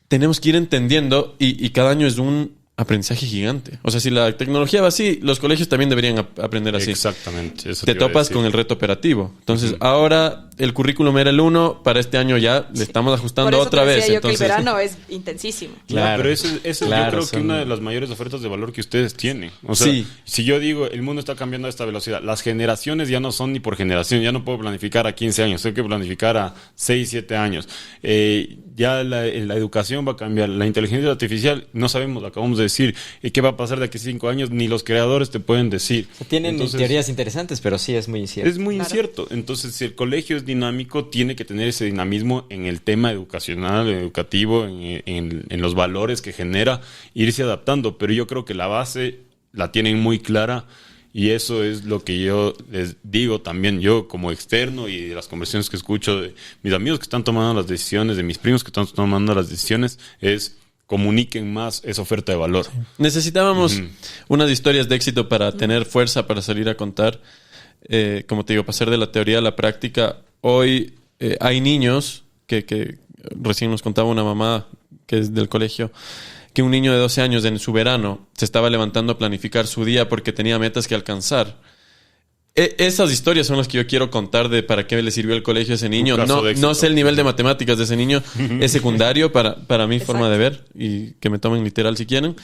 Tenemos que ir entendiendo y cada año es un aprendizaje gigante. O sea, si la tecnología va así, los colegios también deberían aprender así. Exactamente. Eso te topas con el reto operativo. Entonces, ahora el currículum era el 1, para este año ya le estamos ajustando otra vez. Yo entonces, que el verano es intensísimo. Claro, pero eso yo creo que una de las mayores ofertas de valor que ustedes tienen. O sea, si yo digo, el mundo está cambiando a esta velocidad, las generaciones ya no son ni por generación, ya no puedo planificar a 15 años, tengo que planificar a 6, 7 años. Ya la educación va a cambiar, la inteligencia artificial, no sabemos, acabamos de decir, qué va a pasar de aquí a 5 años, ni los creadores te pueden decir. Tienen teorías interesantes, pero sí es muy incierto. Es muy incierto. Entonces, si el colegio es dinámico, tiene que tener ese dinamismo en el tema educacional, educativo, en los valores que genera, irse adaptando. Pero yo creo que la base la tienen muy clara y eso es lo que yo les digo también, yo como externo y de las conversaciones que escucho de mis amigos que están tomando las decisiones, de mis primos que están tomando las decisiones, es comuniquen más esa oferta de valor. Necesitábamos unas historias de éxito para tener fuerza para salir a contar. Como te digo, pasar de la teoría a la práctica. Hoy hay niños que recién nos contaba una mamá que es del colegio, que un niño de 12 años en su verano se estaba levantando a planificar su día porque tenía metas que alcanzar. Esas historias son las que yo quiero contar de para qué le sirvió el colegio a ese niño. No sé el nivel de matemáticas de ese niño. Es secundario para mi forma de ver. Y que me tomen literal si quieren.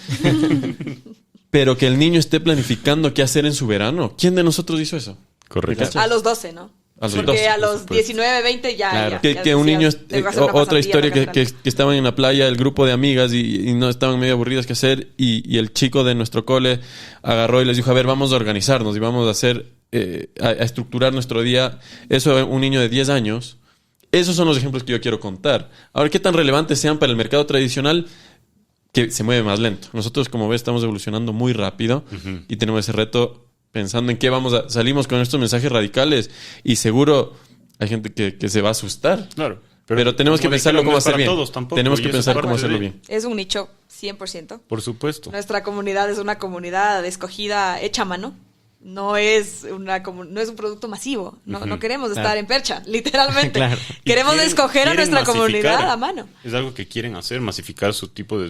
Pero que el niño esté planificando qué hacer en su verano. ¿Quién de nosotros hizo eso? Correcto. A los 12, ¿no? Porque a los 19, 20 ya... Claro. ya que un niño... otra historia que estaban en la playa, el grupo de amigas y no estaban medio aburridas que hacer. Y el chico de nuestro cole agarró y les dijo, a ver, vamos a organizarnos y vamos a hacer... a estructurar nuestro día. Eso, un niño de 10 años. Esos son los ejemplos que yo quiero contar. Ahora, ¿qué tan relevantes sean para el mercado tradicional? Que se mueve más lento. Nosotros, como ves, estamos evolucionando muy rápido y tenemos ese reto pensando en qué salimos con estos mensajes radicales y seguro hay gente que se va a asustar. Claro. Pero tenemos que pensarlo cómo hacer bien. Tenemos que pensar cómo hacerlo bien. Es un nicho 100%. Por supuesto. Nuestra comunidad es una comunidad escogida, hecha a mano. No es un producto masivo. No queremos estar en percha, literalmente. Claro. Queremos escoger a nuestra comunidad a mano. Es algo que quieren hacer, masificar su tipo de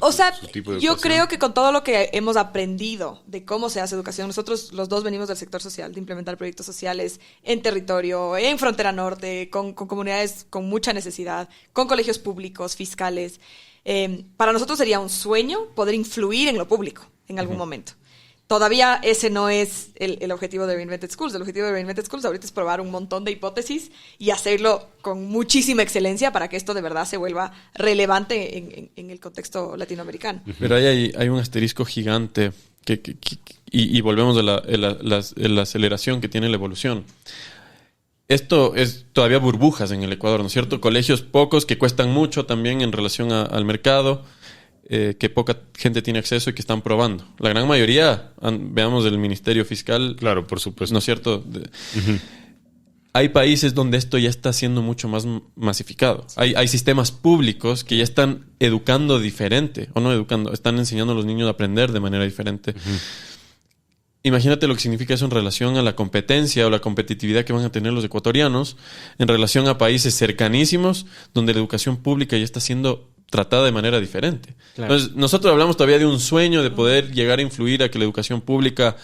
yo creo que con todo lo que hemos aprendido de cómo se hace educación, nosotros los dos venimos del sector social, de implementar proyectos sociales en territorio, en frontera norte, con comunidades con mucha necesidad, con colegios públicos, fiscales. Para nosotros sería un sueño poder influir en lo público en algún momento. Todavía ese no es el objetivo de Reinvented Schools. El objetivo de Reinvented Schools ahorita es probar un montón de hipótesis y hacerlo con muchísima excelencia para que esto de verdad se vuelva relevante en el contexto latinoamericano. Pero hay un asterisco gigante y volvemos a la aceleración que tiene la evolución. Esto es todavía burbujas en el Ecuador, ¿no es cierto? Colegios pocos que cuestan mucho también en relación al mercado. Que poca gente tiene acceso y que están probando. La gran mayoría, veamos el Ministerio Fiscal. Claro, por supuesto. ¿No es cierto? Hay países donde esto ya está siendo mucho más masificado. Hay sistemas públicos que ya están educando diferente, o no educando, están enseñando a los niños a aprender de manera diferente. Imagínate lo que significa eso en relación a la competencia o la competitividad que van a tener los ecuatorianos en relación a países cercanísimos donde la educación pública ya está siendo tratada de manera diferente. Claro. Entonces, nosotros hablamos todavía de un sueño de poder llegar a influir a que la educación pública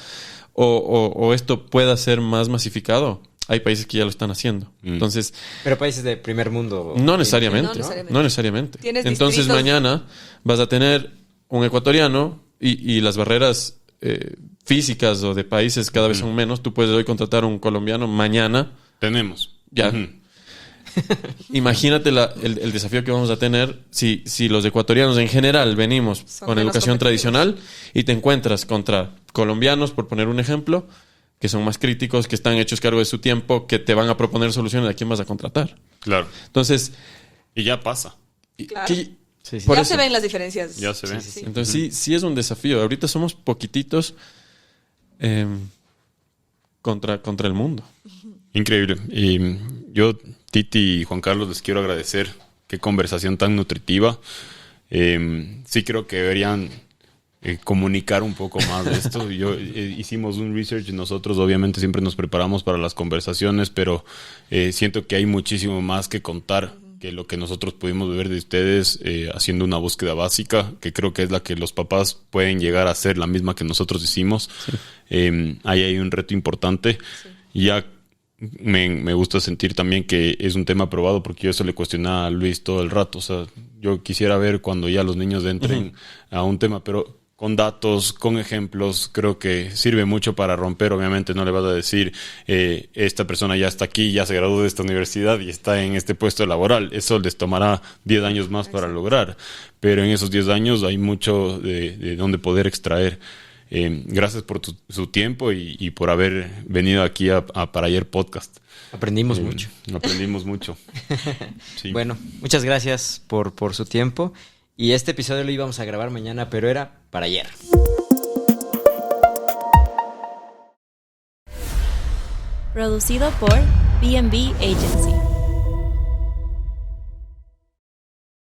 o esto pueda ser más masificado. Hay países que ya lo están haciendo. Entonces, pero países de primer mundo. No necesariamente. No necesariamente. Entonces, mañana vas a tener un ecuatoriano y las barreras físicas o de países cada vez son menos. Tú puedes hoy contratar a un colombiano, mañana. Tenemos. Ya. Imagínate el desafío que vamos a tener si los ecuatorianos en general venimos con educación tradicional y te encuentras contra colombianos, por poner un ejemplo, que son más críticos, que están hechos cargo de su tiempo, que te van a proponer soluciones a quién vas a contratar. Claro. Entonces... Y ya pasa. Claro. Sí. Ya se ven las diferencias. Ya se ven. Sí. Entonces sí es un desafío. Ahorita somos poquititos contra el mundo. Increíble. Y yo, Titi y Juan Carlos, les quiero agradecer. Qué conversación tan nutritiva. Sí creo que deberían comunicar un poco más de esto. Hicimos un research y nosotros obviamente siempre nos preparamos para las conversaciones, pero siento que hay muchísimo más que contar que lo que nosotros pudimos ver de ustedes haciendo una búsqueda básica, que creo que es la que los papás pueden llegar a hacer, la misma que nosotros hicimos. Sí. Ahí hay un reto importante. Sí. Y ya me gusta sentir también que es un tema probado, porque yo eso le cuestionaba a Luis todo el rato. O sea, yo quisiera ver cuando ya los niños entren a un tema, pero con datos, con ejemplos, creo que sirve mucho para romper. Obviamente no le vas a decir, esta persona ya está aquí, ya se graduó de esta universidad y está en este puesto laboral. Eso les tomará 10 años más para lograr. Pero en esos 10 años hay mucho de donde poder extraer. Gracias por su tiempo y por haber venido aquí a Parayer Podcast. Aprendimos mucho. Aprendimos mucho. Sí. Bueno, muchas gracias por su tiempo. Y este episodio lo íbamos a grabar mañana, pero era para ayer. Producido por B&B Agency.